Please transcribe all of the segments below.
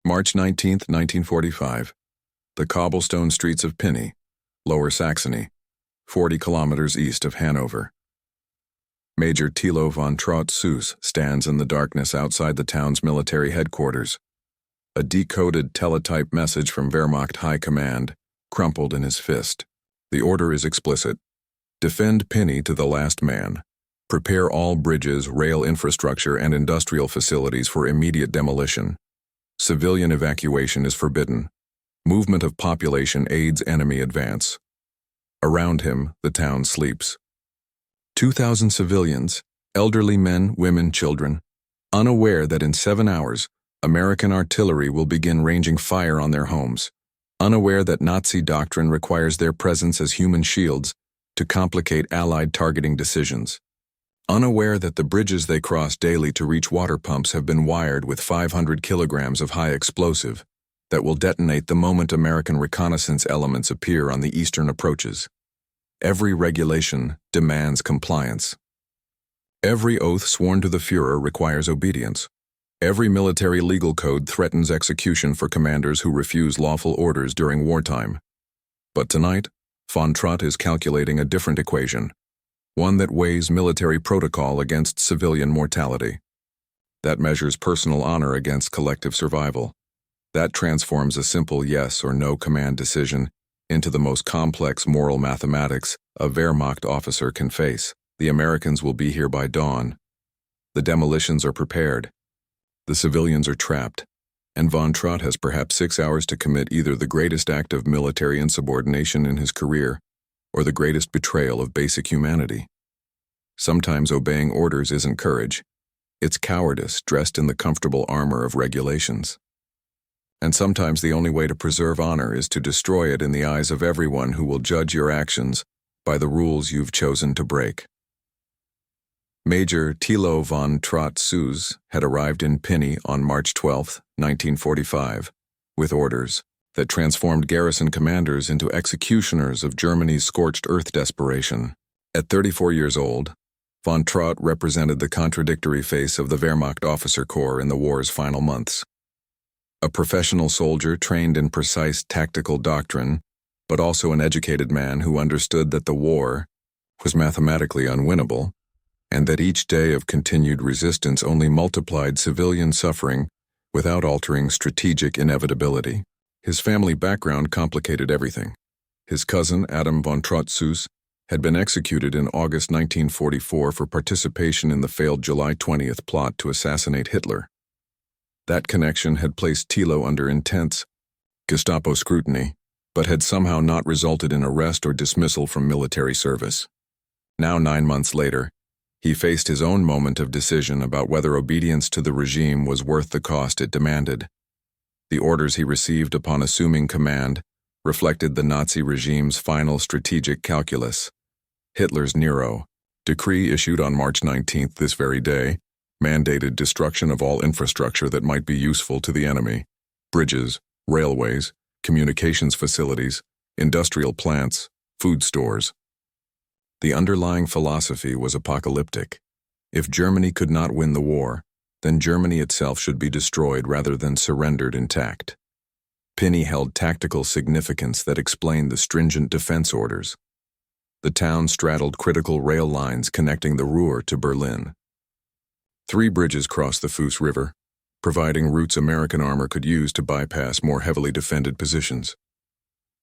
March 19, 1945. The cobblestone streets of Pinney, Lower Saxony, 40 kilometers east of Hanover. Major Tilo von Trot Susz stands in the darkness outside the town's military headquarters. A decoded teletype message from Wehrmacht High Command, crumpled in his fist. The order is explicit. Defend Pinney to the last man. Prepare all bridges, rail infrastructure, and industrial facilities for immediate demolition. Civilian evacuation is forbidden. Movement of population aids enemy advance. Around him, the town sleeps. 2,000 civilians, elderly men, women, children, unaware that in 7 hours, American artillery will begin ranging fire on their homes, unaware that Nazi doctrine requires their presence as human shields to complicate Allied targeting decisions, unaware that the bridges they cross daily to reach water pumps have been wired with 500 kilograms of high explosive that will detonate the moment American reconnaissance elements appear on the eastern approaches. Every regulation demands compliance. Every oath sworn to the Führer requires obedience. Every military legal code threatens execution for commanders who refuse lawful orders during wartime. But tonight, von Trot is calculating a different equation, one that weighs military protocol against civilian mortality, that measures personal honor against collective survival, that transforms a simple yes or no command decision into the most complex moral mathematics a Wehrmacht officer can face. The Americans will be here by dawn. The demolitions are prepared. The civilians are trapped, and von Trot has perhaps 6 hours to commit either the greatest act of military insubordination in his career or the greatest betrayal of basic humanity. Sometimes obeying orders isn't courage. It's cowardice dressed in the comfortable armor of regulations. And sometimes the only way to preserve honor is to destroy it in the eyes of everyone who will judge your actions by the rules you've chosen to break. Major Tilo von Trot Susz had arrived in Pinney on March 12, 1945, with orders that transformed garrison commanders into executioners of Germany's scorched earth desperation. At 34 years old, von Trot represented the contradictory face of the Wehrmacht officer corps in the war's final months. A professional soldier trained in precise tactical doctrine, but also an educated man who understood that the war was mathematically unwinnable, and that each day of continued resistance only multiplied civilian suffering without altering strategic inevitability. His family background complicated everything. His cousin, Adam von Trot Susz, had been executed in August 1944 for participation in the failed July 20th plot to assassinate Hitler. That connection had placed Tilo under intense Gestapo scrutiny, but had somehow not resulted in arrest or dismissal from military service. Now, 9 months later, he faced his own moment of decision about whether obedience to the regime was worth the cost it demanded. The orders he received upon assuming command reflected the Nazi regime's final strategic calculus. Hitler's Nero Decree, issued on March 19th, this very day, mandated destruction of all infrastructure that might be useful to the enemy: bridges, railways, communications facilities, industrial plants, food stores. The underlying philosophy was apocalyptic. If Germany could not win the war, then Germany itself should be destroyed rather than surrendered intact. Pinney held tactical significance that explained the stringent defense orders. The town straddled critical rail lines connecting the Ruhr to Berlin. 3 bridges crossed the Fuß River, providing routes American armor could use to bypass more heavily defended positions.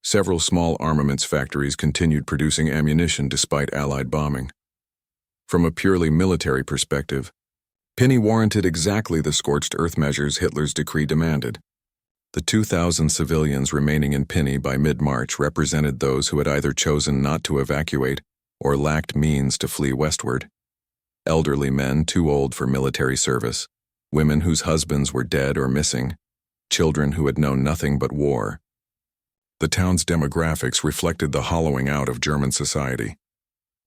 Several small armaments factories continued producing ammunition despite Allied bombing. From a purely military perspective, Pinney warranted exactly the scorched earth measures Hitler's decree demanded. The 2,000 civilians remaining in Pinney by mid-March represented those who had either chosen not to evacuate or lacked means to flee westward. Elderly men too old for military service, women whose husbands were dead or missing, children who had known nothing but war. The town's demographics reflected the hollowing out of German society.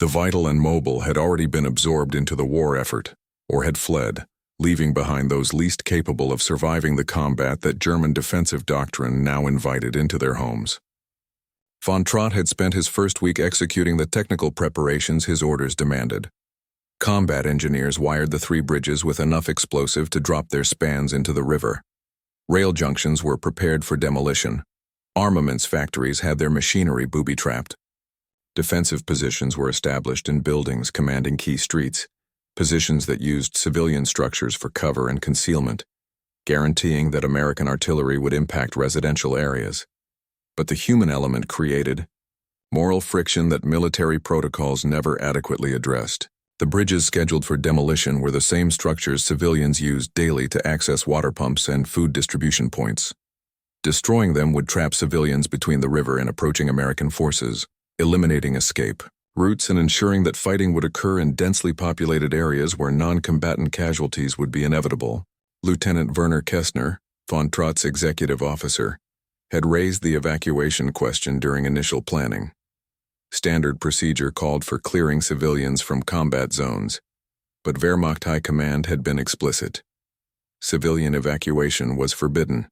The vital and mobile had already been absorbed into the war effort, or had fled, leaving behind those least capable of surviving the combat that German defensive doctrine now invited into their homes. Von Trot had spent his first week executing the technical preparations his orders demanded. Combat engineers wired the 3 bridges with enough explosive to drop their spans into the river. Rail junctions were prepared for demolition. Armaments factories had their machinery booby-trapped. Defensive positions were established in buildings commanding key streets, positions that used civilian structures for cover and concealment, guaranteeing that American artillery would impact residential areas. But the human element created moral friction that military protocols never adequately addressed. The bridges scheduled for demolition were the same structures civilians used daily to access water pumps and food distribution points. Destroying them would trap civilians between the river and approaching American forces, eliminating escape routes and ensuring that fighting would occur in densely populated areas where non-combatant casualties would be inevitable. Lieutenant Werner Kestner, von Trot's executive officer, had raised the evacuation question during initial planning. Standard procedure called for clearing civilians from combat zones, but Wehrmacht High Command had been explicit. Civilian evacuation was forbidden.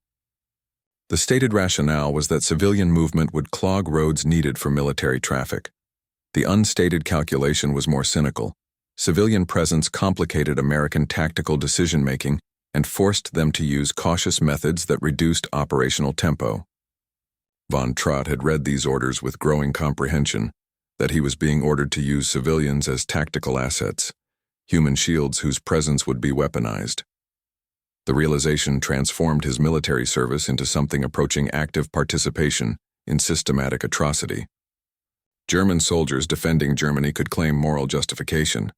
The stated rationale was that civilian movement would clog roads needed for military traffic. The unstated calculation was more cynical. Civilian presence complicated American tactical decision-making and forced them to use cautious methods that reduced operational tempo. Von Trot had read these orders with growing comprehension that he was being ordered to use civilians as tactical assets, human shields whose presence would be weaponized. The realization transformed his military service into something approaching active participation in systematic atrocity. German soldiers defending Germany could claim moral justification.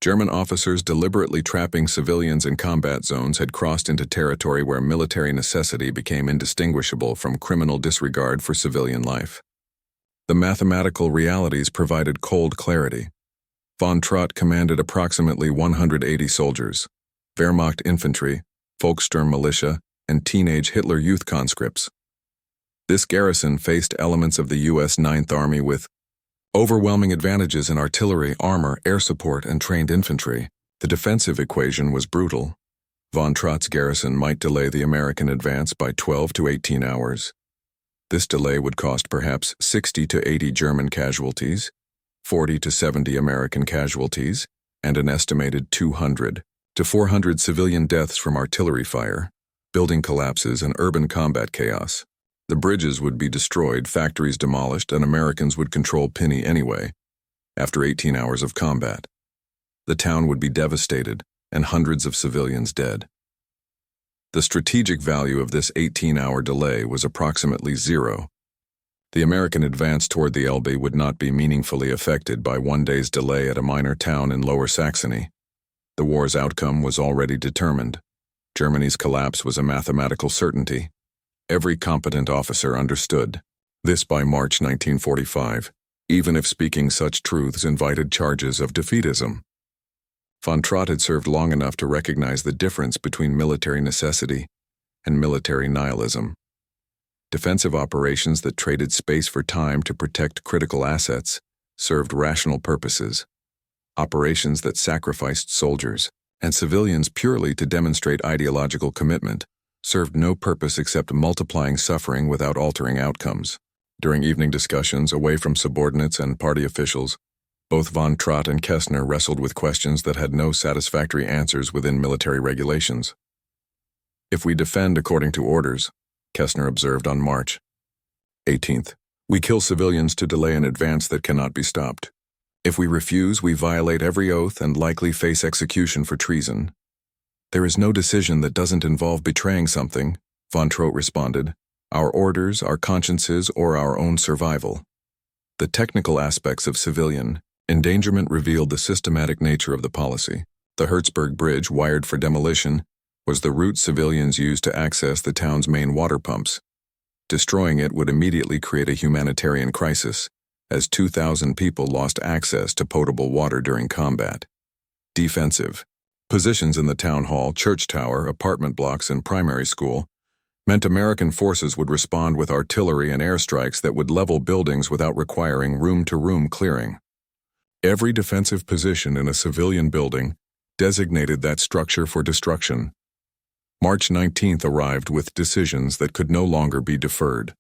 German officers deliberately trapping civilians in combat zones had crossed into territory where military necessity became indistinguishable from criminal disregard for civilian life. The mathematical realities provided cold clarity. Von Trot commanded approximately 180 soldiers, Wehrmacht infantry, Volkssturm militia, and teenage Hitler Youth conscripts. This garrison faced elements of the U.S. Ninth Army with overwhelming advantages in artillery, armor, air support, and trained infantry. The defensive equation was brutal. Von Trot's garrison might delay the American advance by 12 to 18 hours. This delay would cost perhaps 60 to 80 German casualties, 40 to 70 American casualties, and an estimated 200 to 400 civilian deaths from artillery fire, building collapses, and urban combat chaos. The bridges would be destroyed, factories demolished, and Americans would control Pinney anyway, after 18 hours of combat. The town would be devastated, and hundreds of civilians dead. The strategic value of this 18-hour delay was approximately zero. The American advance toward the Elbe would not be meaningfully affected by one day's delay at a minor town in Lower Saxony. The war's outcome was already determined. Germany's collapse was a mathematical certainty. Every competent officer understood this by March 1945, even if speaking such truths invited charges of defeatism. Von Trot had served long enough to recognize the difference between military necessity and military nihilism. Defensive operations that traded space for time to protect critical assets served rational purposes. Operations that sacrificed soldiers and civilians purely to demonstrate ideological commitment served no purpose except multiplying suffering without altering outcomes. During evening discussions away from subordinates and party officials, both von Trot and Kestner wrestled with questions that had no satisfactory answers within military regulations. If we defend according to orders, Kestner observed on March 18th, we kill civilians to delay an advance that cannot be stopped. If we refuse, we violate every oath and likely face execution for treason. There is no decision that doesn't involve betraying something, von Trot responded, our orders, our consciences, or our own survival. The technical aspects of civilian endangerment revealed the systematic nature of the policy. The Hertzberg Bridge, wired for demolition, was the route civilians used to access the town's main water pumps. Destroying it would immediately create a humanitarian crisis, as 2,000 people lost access to potable water during combat. Defensive positions in the town hall, church tower, apartment blocks, and primary school meant American forces would respond with artillery and airstrikes that would level buildings without requiring room-to-room clearing. Every defensive position in a civilian building designated that structure for destruction. March 19th arrived with decisions that could no longer be deferred.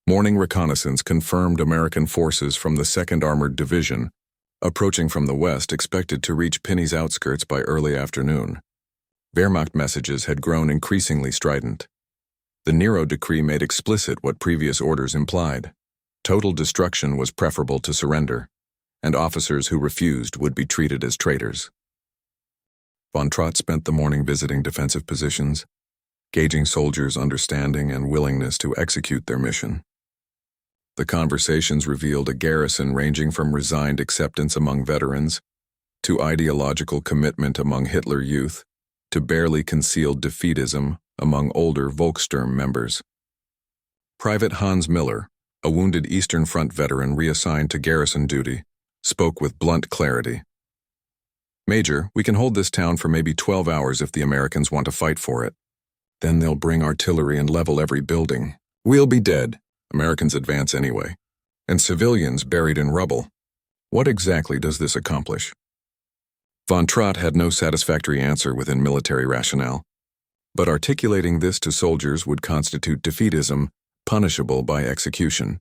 Morning reconnaissance confirmed American forces from the 2nd Armored Division, approaching from the west, expected to reach Pinney's outskirts by early afternoon. Wehrmacht messages had grown increasingly strident. The Nero Decree made explicit what previous orders implied. Total destruction was preferable to surrender, and officers who refused would be treated as traitors. Von Trot spent the morning visiting defensive positions, gauging soldiers' understanding and willingness to execute their mission. The conversations revealed a garrison ranging from resigned acceptance among veterans to ideological commitment among Hitler youth to barely concealed defeatism among older Volkssturm members. Private Hans Miller, a wounded Eastern Front veteran reassigned to garrison duty, spoke with blunt clarity. "Major, we can hold this town for maybe 12 hours if the Americans want to fight for it. Then they'll bring artillery and level every building. We'll be dead. Americans advance anyway. And civilians buried in rubble. What exactly does this accomplish?" Von Trot had no satisfactory answer within military rationale, but articulating this to soldiers would constitute defeatism, punishable by execution.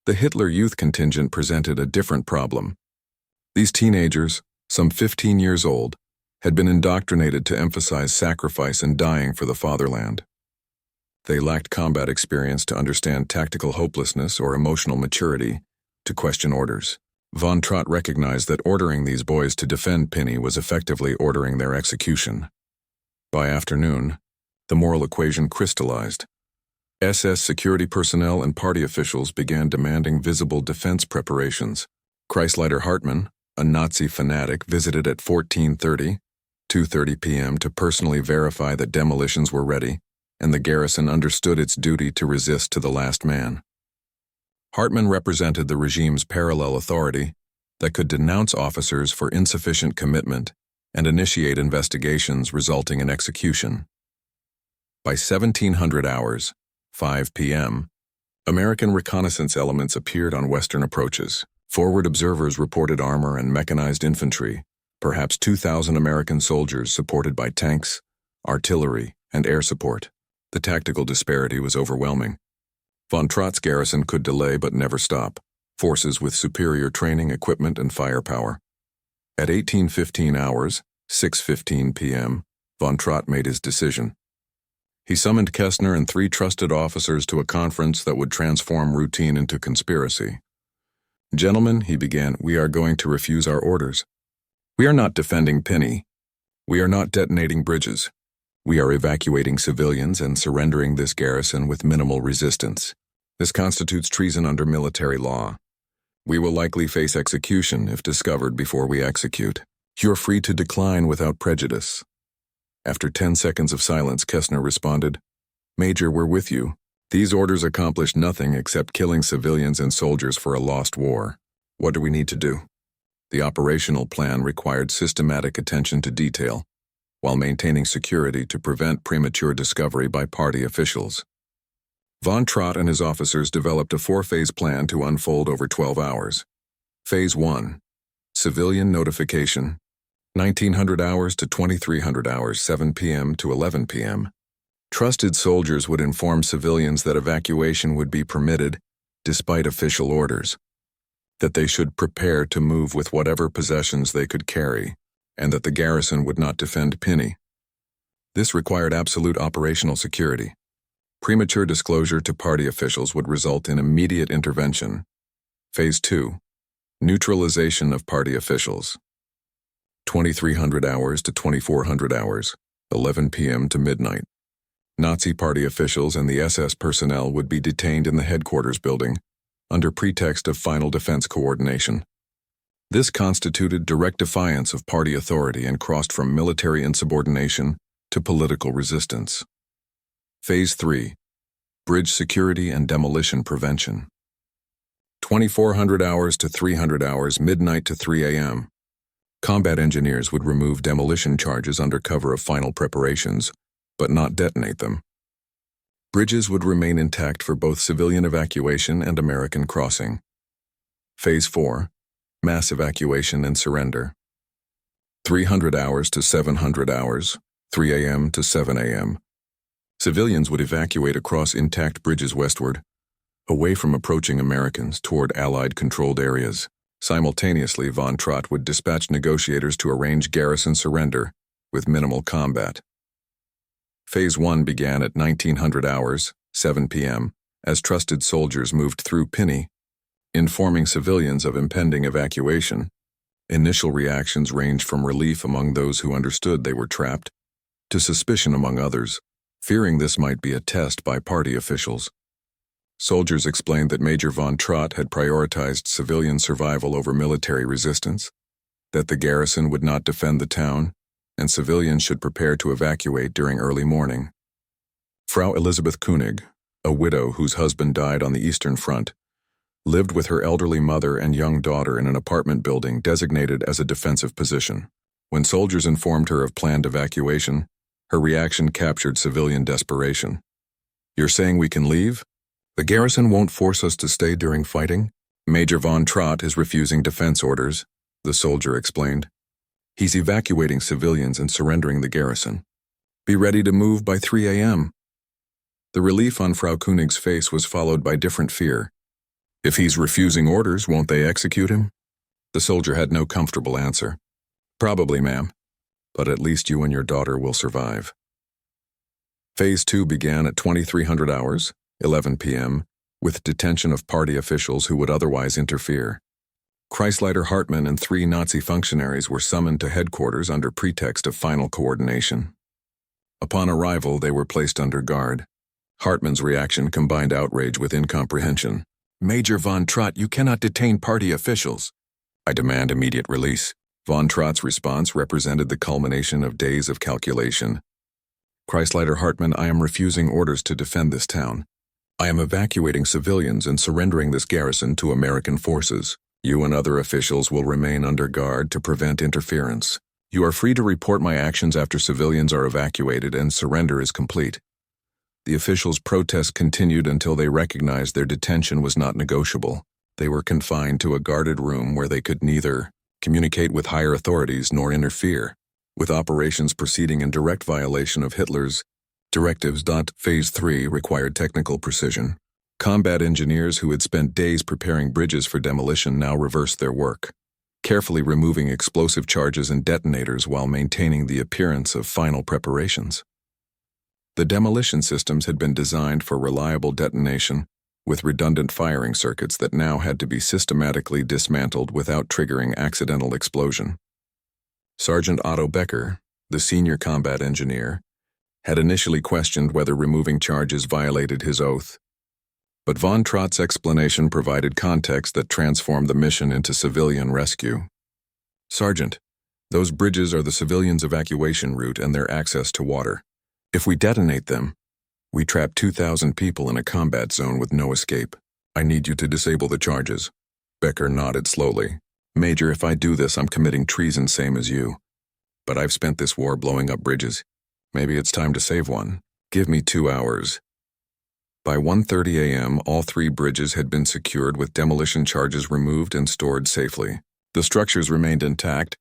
The Hitler Youth contingent presented a different problem. These teenagers, some 15 years old, had been indoctrinated to emphasize sacrifice and dying for the fatherland. They lacked combat experience to understand tactical hopelessness or emotional maturity to question orders. Von Trot recognized that ordering these boys to defend Pinney was effectively ordering their execution. By afternoon, the moral equation crystallized. SS security personnel and party officials began demanding visible defense preparations. Kreisleiter Hartmann, a Nazi fanatic, visited at 2:30 p.m. to personally verify that demolitions were ready, and the garrison understood its duty to resist to the last man. Hartmann represented the regime's parallel authority that could denounce officers for insufficient commitment and initiate investigations resulting in execution. By 1700 hours, 5 p.m., American reconnaissance elements appeared on western approaches. Forward observers reported armor and mechanized infantry, perhaps 2,000 American soldiers supported by tanks, artillery, and air support. The tactical disparity was overwhelming. Von Trot's garrison could delay but never stop, forces with superior training, equipment, and firepower. At 18:15 hours, 6:15 p.m., Von Trot made his decision. He summoned Kestner and 3 trusted officers to a conference that would transform routine into conspiracy. "Gentlemen," he began, "we are going to refuse our orders. We are not defending Pinney. We are not detonating bridges. We are evacuating civilians and surrendering this garrison with minimal resistance. This constitutes treason under military law. We will likely face execution if discovered before we execute. You're free to decline without prejudice." After 10 seconds of silence, Kestner responded, "Major, we're with you. These orders accomplish nothing except killing civilians and soldiers for a lost war. What do we need to do?" The operational plan required systematic attention to detail, while maintaining security to prevent premature discovery by party officials. Von Trot and his officers developed a 4-phase plan to unfold over 12 hours. Phase 1. Civilian notification. 1900 hours to 2300 hours, 7 p.m. to 11 p.m. Trusted soldiers would inform civilians that evacuation would be permitted, despite official orders, that they should prepare to move with whatever possessions they could carry, and that the garrison would not defend Pinney. This required absolute operational security. Premature disclosure to party officials would result in immediate intervention. Phase 2. Neutralization of party officials. 2300 hours to 2400 hours, 11 p.m. to midnight. Nazi party officials and the SS personnel would be detained in the headquarters building, under pretext of final defense coordination. This constituted direct defiance of party authority and crossed from military insubordination to political resistance. Phase 3. Bridge security and demolition prevention. 2400 hours to 300 hours, midnight to 3 a.m. Combat engineers would remove demolition charges under cover of final preparations, but not detonate them. Bridges would remain intact for both civilian evacuation and American crossing. Phase 4. Mass evacuation and surrender. 300 hours to 700 hours, 3 a.m. to 7 a.m. Civilians would evacuate across intact bridges westward, away from approaching Americans toward Allied-controlled areas. Simultaneously, Von Trot would dispatch negotiators to arrange garrison surrender with minimal combat. Phase 1 began at 1900 hours, 7 p.m., as trusted soldiers moved through Pinney, informing civilians of impending evacuation. Initial reactions ranged from relief among those who understood they were trapped, to suspicion among others, fearing this might be a test by party officials. Soldiers explained that Major von Trot had prioritized civilian survival over military resistance, that the garrison would not defend the town, and civilians should prepare to evacuate during early morning. Frau Elisabeth Koenig, a widow whose husband died on the Eastern Front, lived with her elderly mother and young daughter in an apartment building designated as a defensive position. When soldiers informed her of planned evacuation, her reaction captured civilian desperation. "You're saying we can leave? The garrison won't force us to stay during fighting? Major von Trot is refusing defense orders," the soldier explained. "He's evacuating civilians and surrendering the garrison. Be ready to move by 3 a.m. The relief on Frau Koenig's face was followed by different fear. "If he's refusing orders, won't they execute him?" The soldier had no comfortable answer. "Probably, ma'am, but at least you and your daughter will survive." Phase 2 began at 2300 hours, 11 p.m., with detention of party officials who would otherwise interfere. Kreisleiter Hartmann and 3 Nazi functionaries were summoned to headquarters under pretext of final coordination. Upon arrival, they were placed under guard. Hartmann's reaction combined outrage with incomprehension. "Major von Trot, you cannot detain party officials." "I demand immediate release." Von Trot's response represented the culmination of days of calculation. "Kreisleiter Hartmann, I am refusing orders to defend this town. I am evacuating civilians and surrendering this garrison to American forces. You and other officials will remain under guard to prevent interference. You are free to report my actions after civilians are evacuated and surrender is complete." The officials' protests continued until they recognized their detention was not negotiable. They were confined to a guarded room where they could neither communicate with higher authorities nor interfere, with operations proceeding in direct violation of Hitler's directives. Phase 3 required technical precision. Combat engineers who had spent days preparing bridges for demolition now reversed their work, carefully removing explosive charges and detonators while maintaining the appearance of final preparations. The demolition systems had been designed for reliable detonation, with redundant firing circuits that now had to be systematically dismantled without triggering accidental explosion. Sergeant Otto Becker, the senior combat engineer, had initially questioned whether removing charges violated his oath, but von Trot's explanation provided context that transformed the mission into civilian rescue. "Sergeant, those bridges are the civilians' evacuation route and their access to water. If we detonate them, we trap 2,000 people in a combat zone with no escape. I need you to disable the charges." Becker nodded slowly. "Major, if I do this, I'm committing treason, same as you. But I've spent this war blowing up bridges. Maybe it's time to save one. Give me 2 hours." By 1:30 a.m., all 3 bridges had been secured with demolition charges removed and stored safely. The structures remained intact,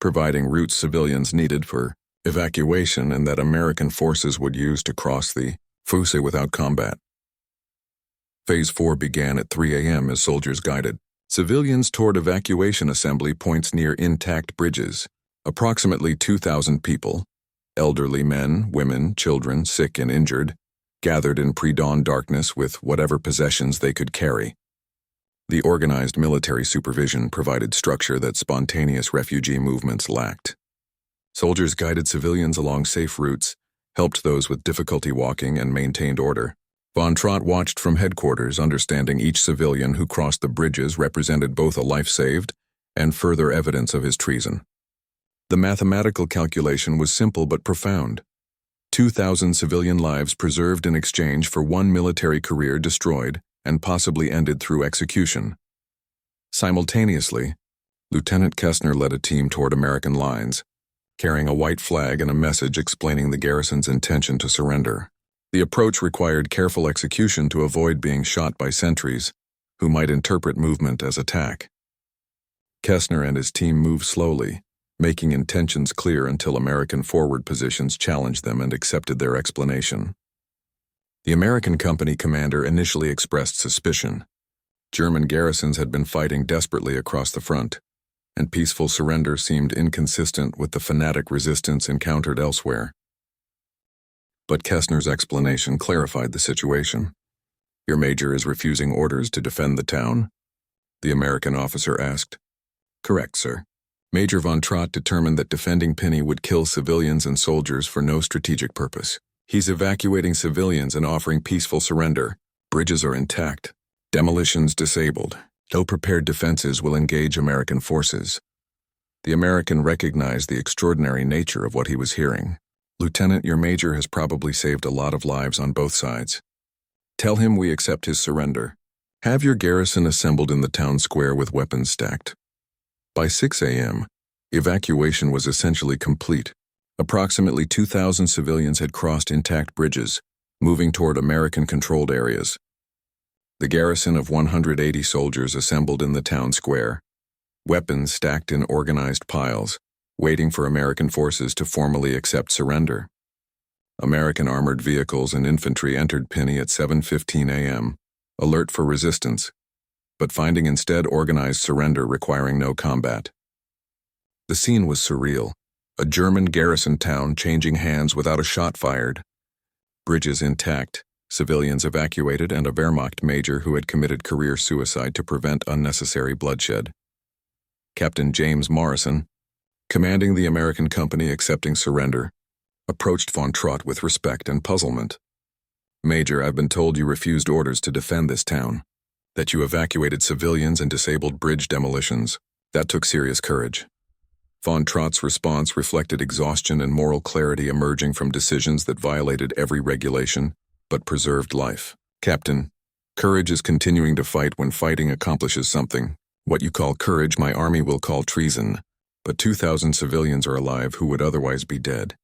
providing routes civilians needed for evacuation and that American forces would use to cross the Fusse without combat. Phase 4 began at 3 a.m. as soldiers guided civilians toward evacuation assembly points near intact bridges. Approximately 2,000 people, elderly men, women, children, sick and injured, gathered in pre-dawn darkness with whatever possessions they could carry. The organized military supervision provided structure that spontaneous refugee movements lacked. Soldiers guided civilians along safe routes, helped those with difficulty walking, and maintained order. Von Trot watched from headquarters, understanding each civilian who crossed the bridges represented both a life saved and further evidence of his treason. The mathematical calculation was simple but profound. 2,000 civilian lives preserved in exchange for 1 military career destroyed and possibly ended through execution. Simultaneously, Lieutenant Kestner led a team toward American lines, carrying a white flag and a message explaining the garrison's intention to surrender. The approach required careful execution to avoid being shot by sentries, who might interpret movement as attack. Kestner and his team moved slowly, making intentions clear until American forward positions challenged them and accepted their explanation. The American company commander initially expressed suspicion. German garrisons had been fighting desperately across the front, and peaceful surrender seemed inconsistent with the fanatic resistance encountered elsewhere. But Kestner's explanation clarified the situation. "Your major is refusing orders to defend the town?" the American officer asked. "Correct, sir." Major von Trot determined that defending Pinney would kill civilians and soldiers for no strategic purpose. "He's evacuating civilians and offering peaceful surrender. Bridges are intact. Demolitions disabled. No prepared defenses will engage American forces." The American recognized the extraordinary nature of what he was hearing. "Lieutenant, your major has probably saved a lot of lives on both sides. Tell him we accept his surrender. Have your garrison assembled in the town square with weapons stacked." By 6 a.m., evacuation was essentially complete. Approximately 2,000 civilians had crossed intact bridges, moving toward American-controlled areas. The garrison of 180 soldiers assembled in the town square, weapons stacked in organized piles, waiting for American forces to formally accept surrender. American armored vehicles and infantry entered Pinney at 7:15 a.m., alert for resistance, but finding instead organized surrender requiring no combat. The scene was surreal, a German garrison town changing hands without a shot fired. Bridges intact, civilians evacuated, and a Wehrmacht major who had committed career suicide to prevent unnecessary bloodshed. Captain James Morrison, commanding the American company accepting surrender, approached von Trot with respect and puzzlement. "Major, I've been told you refused orders to defend this town, that you evacuated civilians and disabled bridge demolitions. That took serious courage." Von Trot's response reflected exhaustion and moral clarity emerging from decisions that violated every regulation but preserved life. "Captain, courage is continuing to fight when fighting accomplishes something. What you call courage, my army will call treason. But 2,000 civilians are alive who would otherwise be dead.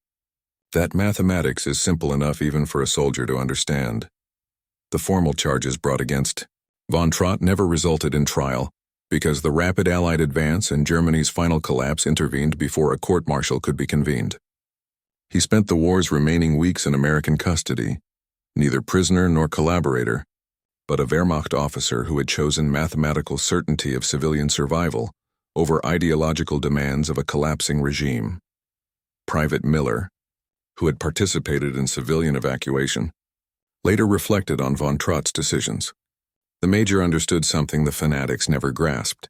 That mathematics is simple enough even for a soldier to understand." The formal charges brought against von Trot never resulted in trial, because the rapid Allied advance and Germany's final collapse intervened before a court-martial could be convened. He spent the war's remaining weeks in American custody, neither prisoner nor collaborator, but a Wehrmacht officer who had chosen mathematical certainty of civilian survival over ideological demands of a collapsing regime. Private Miller, who had participated in civilian evacuation, later reflected on von Trot's decisions. The major understood something the fanatics never grasped.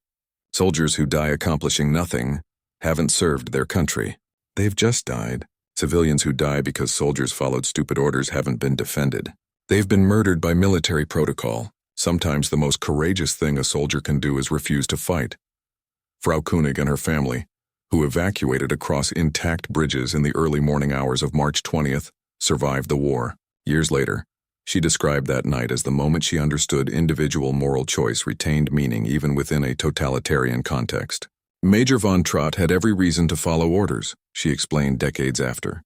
Soldiers who die accomplishing nothing haven't served their country. They've just died. Civilians who die because soldiers followed stupid orders haven't been defended. They've been murdered by military protocol. Sometimes the most courageous thing a soldier can do is refuse to fight. Frau Koenig and her family, who evacuated across intact bridges in the early morning hours of March 20th, survived the war. Years later, she described that night as the moment she understood individual moral choice retained meaning even within a totalitarian context. Major von Trot had every reason to follow orders, she explained decades after.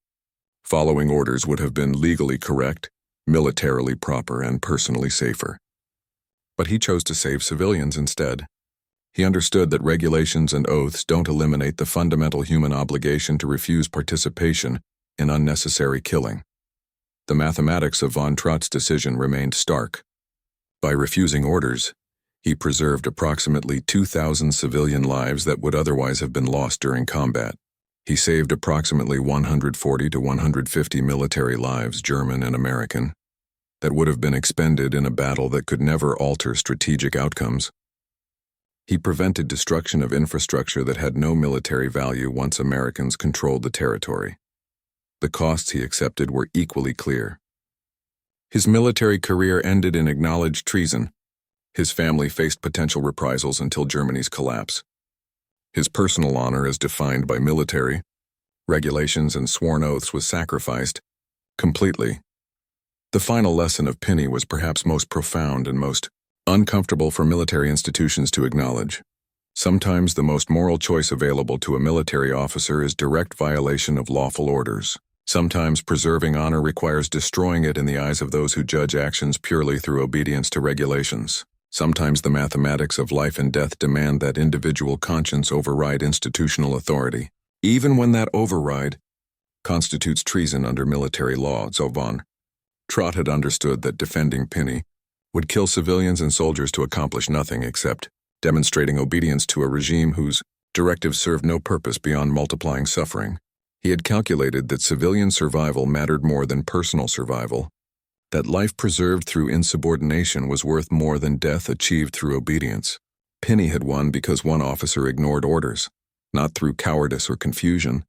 Following orders would have been legally correct, militarily proper, and personally safer. But he chose to save civilians instead. He understood that regulations and oaths don't eliminate the fundamental human obligation to refuse participation in unnecessary killing. The mathematics of von Trot's decision remained stark. By refusing orders, he preserved approximately 2,000 civilian lives that would otherwise have been lost during combat. He saved approximately 140 to 150 military lives, German and American, that would have been expended in a battle that could never alter strategic outcomes. He prevented destruction of infrastructure that had no military value once Americans controlled the territory. The costs he accepted were equally clear. His military career ended in acknowledged treason. His family faced potential reprisals until Germany's collapse. His personal honor, as defined by military regulations and sworn oaths, was sacrificed completely. The final lesson of Pinney was perhaps most profound and most uncomfortable for military institutions to acknowledge. Sometimes the most moral choice available to a military officer is direct violation of lawful orders. Sometimes preserving honor requires destroying it in the eyes of those who judge actions purely through obedience to regulations. Sometimes the mathematics of life and death demand that individual conscience override institutional authority, even when that override constitutes treason under military law. So von Trot had understood that defending Pinney would kill civilians and soldiers to accomplish nothing except demonstrating obedience to a regime whose directives served no purpose beyond multiplying suffering. He had calculated that civilian survival mattered more than personal survival, that life preserved through insubordination was worth more than death achieved through obedience. Pinney had won because one officer ignored orders, not through cowardice or confusion,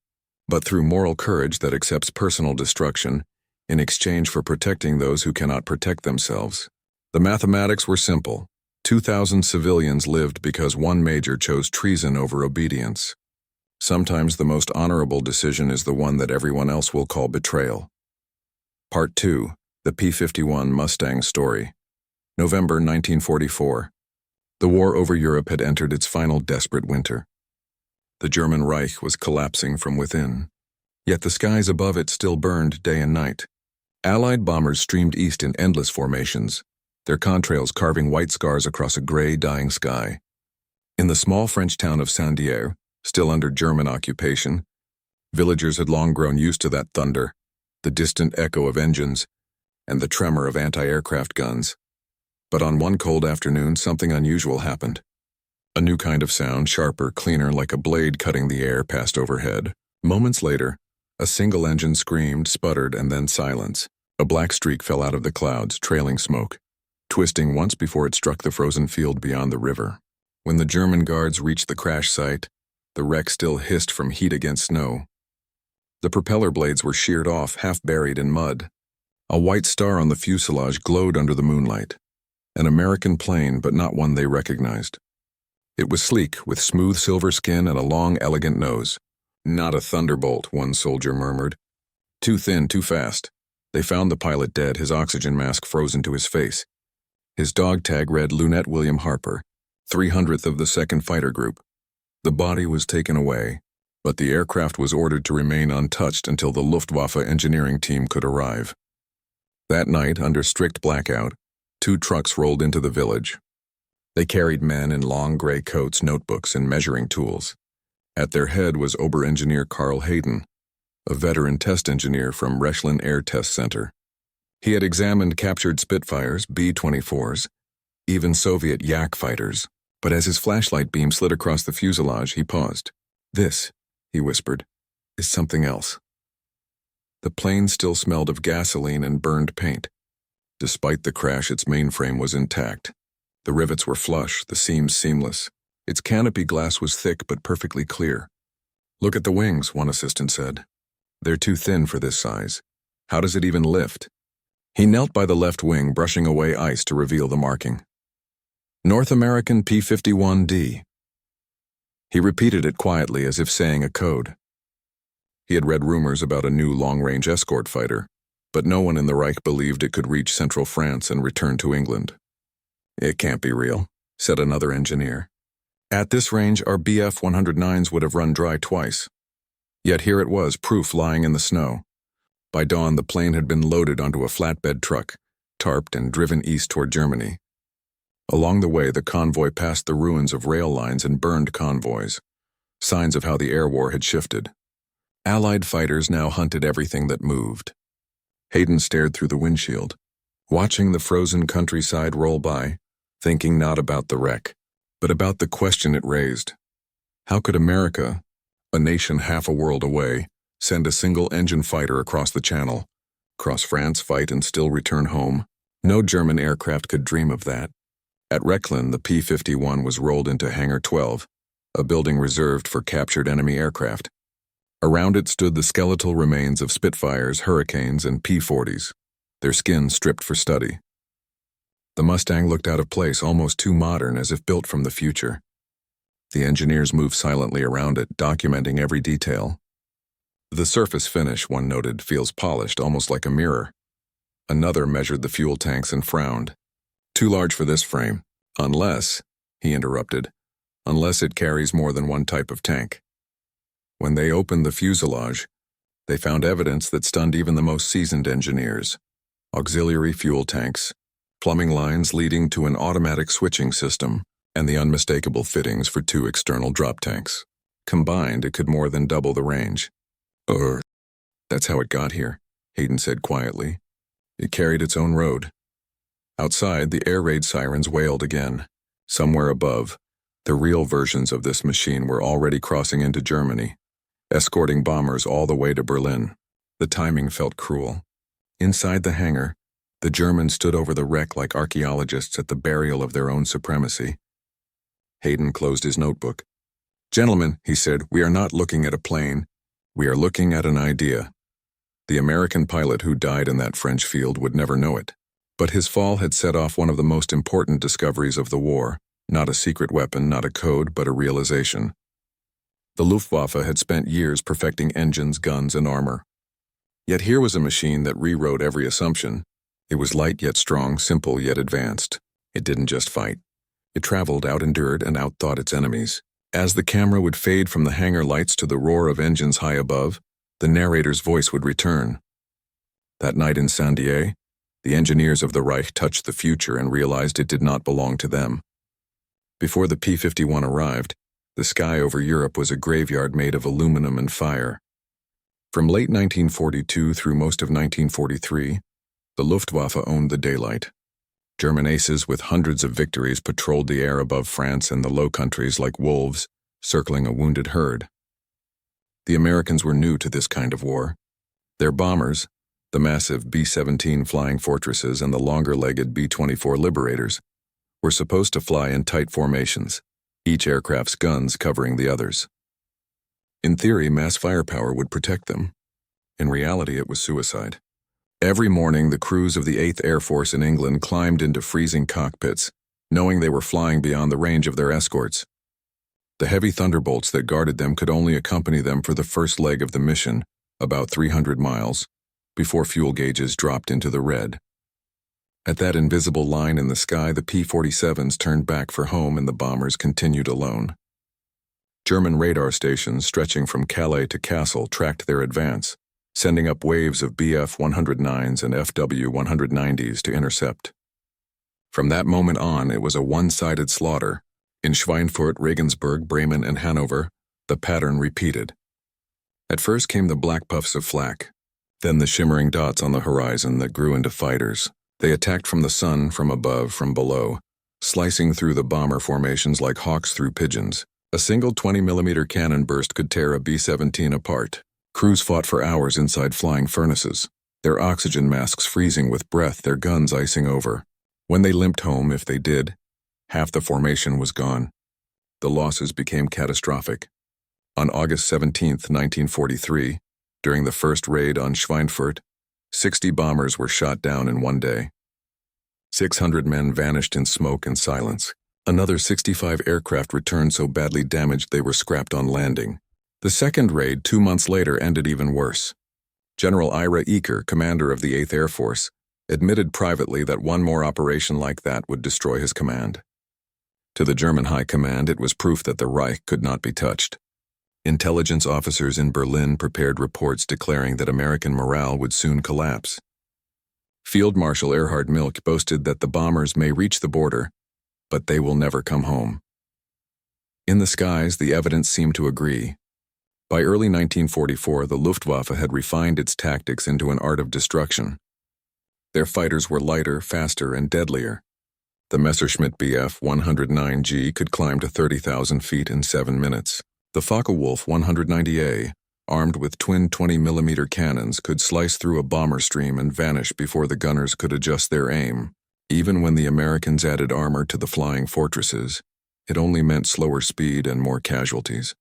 but through moral courage that accepts personal destruction in exchange for protecting those who cannot protect themselves. The mathematics were simple. 2,000 civilians lived because one major chose treason over obedience. Sometimes the most honorable decision is the one that everyone else will call betrayal. Part 2. The P-51 Mustang Story. November 1944. The war over Europe had entered its final desperate winter. The German Reich was collapsing from within, yet the skies above it still burned day and night. Allied bombers streamed east in endless formations, their contrails carving white scars across a gray, dying sky. In the small French town of Saint-Dié, still under German occupation, villagers had long grown used to that thunder, the distant echo of engines, and the tremor of anti-aircraft guns. But on one cold afternoon, something unusual happened. A new kind of sound, sharper, cleaner, like a blade cutting the air, passed overhead. Moments later, a single engine screamed, sputtered, and then silence. A black streak fell out of the clouds, trailing smoke, twisting once before it struck the frozen field beyond the river. When the German guards reached the crash site, the wreck still hissed from heat against snow. The propeller blades were sheared off, half buried in mud. A white star on the fuselage glowed under the moonlight. An American plane, but not one they recognized. It was sleek, with smooth silver skin and a long, elegant nose. Not a Thunderbolt, one soldier murmured. Too thin, too fast. They found the pilot dead, his oxygen mask frozen to his face. His dog tag read Lunette William Harper, 300th of the 2nd Fighter Group. The body was taken away, but the aircraft was ordered to remain untouched until the Luftwaffe engineering team could arrive. That night, under strict blackout, 2 trucks rolled into the village. They carried men in long gray coats, notebooks, and measuring tools. At their head was Ober-Engineer Carl Hayden, a veteran test engineer from Rechlin Air Test Center. He had examined captured Spitfires, B-24s, even Soviet Yak fighters, but as his flashlight beam slid across the fuselage, he paused. This, he whispered, is something else. The plane still smelled of gasoline and burned paint. Despite the crash, its mainframe was intact. The rivets were flush, the seams seamless. Its canopy glass was thick but perfectly clear. Look at the wings, one assistant said. They're too thin for this size. How does it even lift? He knelt by the left wing, brushing away ice to reveal the marking. North American P-51D. He repeated it quietly as if saying a code. He had read rumors about a new long-range escort fighter, but no one in the Reich believed it could reach central France and return to England. It can't be real, said another engineer. At this range, our Bf-109s would have run dry twice. Yet here it was, proof lying in the snow. By dawn, the plane had been loaded onto a flatbed truck, tarped and driven east toward Germany. Along the way, the convoy passed the ruins of rail lines and burned convoys, signs of how the air war had shifted. Allied fighters now hunted everything that moved. Hayden stared through the windshield, watching the frozen countryside roll by, thinking not about the wreck, but about the question it raised. How could America, a nation half a world away, send a single-engine fighter across the Channel, cross France, fight, and still return home? No German aircraft could dream of that. At Rechlin, the P-51 was rolled into Hangar 12, a building reserved for captured enemy aircraft. Around it stood the skeletal remains of Spitfires, Hurricanes, and P-40s, their skins stripped for study. The Mustang looked out of place, almost too modern, as if built from the future. The engineers moved silently around it, documenting every detail. The surface finish, one noted, feels polished, almost like a mirror. Another measured the fuel tanks and frowned. Too large for this frame, unless, he interrupted, unless it carries more than one type of tank. When they opened the fuselage, they found evidence that stunned even the most seasoned engineers. Auxiliary fuel tanks, plumbing lines leading to an automatic switching system, and the unmistakable fittings for 2 external drop tanks. Combined, it could more than double the range. That's how it got here, Hayden said quietly. It carried its own road. Outside, the air raid sirens wailed again. Somewhere above, the real versions of this machine were already crossing into Germany. escorting bombers all the way to Berlin. The timing felt cruel. Inside the hangar, the Germans stood over the wreck like archaeologists at the burial of their own supremacy. Hayden closed his notebook. "Gentlemen," he said, "we are not looking at a plane. We are looking at an idea." The American pilot who died in that French field would never know it. But his fall had set off one of the most important discoveries of the war. Not a secret weapon, not a code, but a realization. The Luftwaffe had spent years perfecting engines, guns, and armor. Yet here was a machine that rewrote every assumption. It was light yet strong, simple yet advanced. It didn't just fight. It traveled, out-endured, and outthought its enemies. As the camera would fade from the hangar lights to the roar of engines high above, the narrator's voice would return. That night in Saint-Dié, the engineers of the Reich touched the future and realized it did not belong to them. Before the P-51 arrived, the sky over Europe was a graveyard made of aluminum and fire. From late 1942 through most of 1943, the Luftwaffe owned the daylight. German aces with hundreds of victories patrolled the air above France and the Low Countries like wolves, circling a wounded herd. The Americans were new to this kind of war. Their bombers, the massive B-17 Flying Fortresses and the longer-legged B-24 Liberators, were supposed to fly in tight formations, each aircraft's guns covering the others. In theory, mass firepower would protect them. In reality, it was suicide. Every morning, the crews of the 8th Air Force in England climbed into freezing cockpits, knowing they were flying beyond the range of their escorts. The heavy thunderbolts that guarded them could only accompany them for the first leg of the mission, about 300 miles, before fuel gauges dropped into the red. At that invisible line in the sky, the P-47s turned back for home and the bombers continued alone. German radar stations stretching from Calais to Kassel tracked their advance, sending up waves of Bf-109s and FW-190s to intercept. From that moment on, it was a one-sided slaughter. In Schweinfurt, Regensburg, Bremen, and Hanover, the pattern repeated. At first came the black puffs of flak, then the shimmering dots on the horizon that grew into fighters. They attacked from the sun, from above, from below, slicing through the bomber formations like hawks through pigeons. A single 20mm cannon burst could tear a B-17 apart. Crews fought for hours inside flying furnaces, their oxygen masks freezing with breath, their guns icing over. When they limped home, if they did, half the formation was gone. The losses became catastrophic. On August 17, 1943, during the first raid on Schweinfurt, 60 bombers were shot down in one day. 600 men vanished in smoke and silence. Another 65 aircraft returned so badly damaged they were scrapped on landing. The second raid, 2 months later, ended even worse. General Ira Eaker, commander of the 8th Air Force, admitted privately that one more operation like that would destroy his command. To the German High Command, it was proof that the Reich could not be touched. Intelligence officers in Berlin prepared reports declaring that American morale would soon collapse. Field Marshal Erhard Milch boasted that the bombers may reach the border, but they will never come home. In the skies, the evidence seemed to agree. By early 1944, the Luftwaffe had refined its tactics into an art of destruction. Their fighters were lighter, faster, and deadlier. The Messerschmitt Bf-109G could climb to 30,000 feet in 7 minutes. The Focke-Wulf 190A, armed with twin 20mm cannons, could slice through a bomber stream and vanish before the gunners could adjust their aim. Even when the Americans added armor to the flying fortresses, it only meant slower speed and more casualties.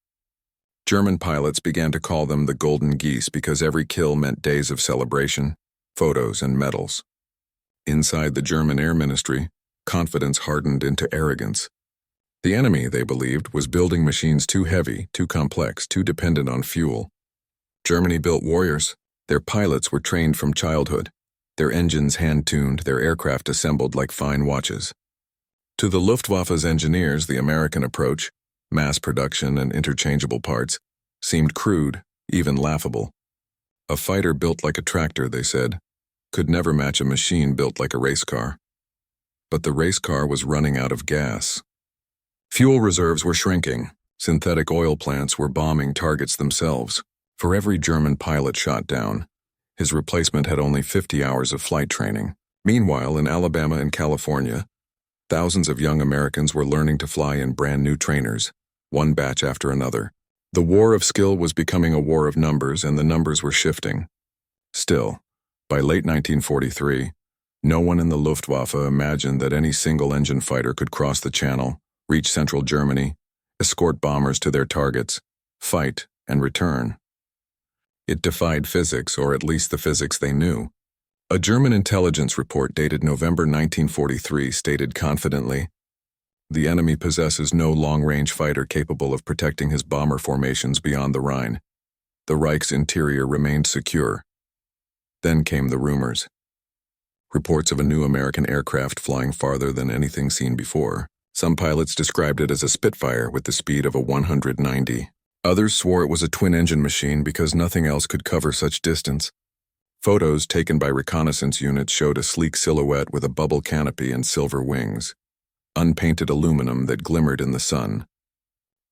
German pilots began to call them the Golden Geese because every kill meant days of celebration, photos, and medals. Inside the German Air Ministry, confidence hardened into arrogance. The enemy, they believed, was building machines too heavy, too complex, too dependent on fuel. Germany built warriors. Their pilots were trained from childhood, their engines hand-tuned, their aircraft assembled like fine watches. To the Luftwaffe's engineers, the American approach, mass production and interchangeable parts, seemed crude, even laughable. A fighter built like a tractor, they said, could never match a machine built like a race car. But the race car was running out of gas. Fuel reserves were shrinking. Synthetic oil plants were bombing targets themselves. For every German pilot shot down, his replacement had only 50 hours of flight training. Meanwhile, in Alabama and California, thousands of young Americans were learning to fly in brand new trainers, one batch after another. The war of skill was becoming a war of numbers, and the numbers were shifting. Still, by late 1943, no one in the Luftwaffe imagined that any single-engine fighter could cross the Channel, reach central Germany, escort bombers to their targets, fight, and return. It defied physics, or at least the physics they knew. A German intelligence report dated November 1943 stated confidently, "The enemy possesses no long-range fighter capable of protecting his bomber formations beyond the Rhine. The Reich's interior remained secure." Then came the rumors. Reports of a new American aircraft flying farther than anything seen before. Some pilots described it as a Spitfire with the speed of a 190. Others swore it was a twin-engine machine because nothing else could cover such distance. Photos taken by reconnaissance units showed a sleek silhouette with a bubble canopy and silver wings, unpainted aluminum that glimmered in the sun.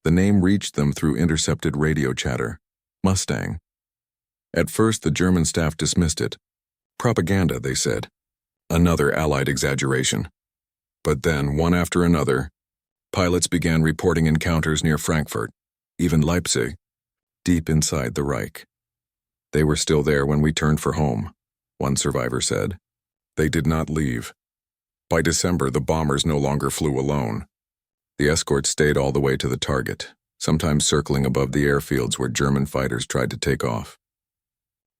The name reached them through intercepted radio chatter, Mustang. At first, the German staff dismissed it. Propaganda, they said. Another Allied exaggeration. But then, one after another, pilots began reporting encounters near Frankfurt, even Leipzig, deep inside the Reich. "They were still there when we turned for home," one survivor said. "They did not leave." By December, the bombers no longer flew alone. The escorts stayed all the way to the target, sometimes circling above the airfields where German fighters tried to take off.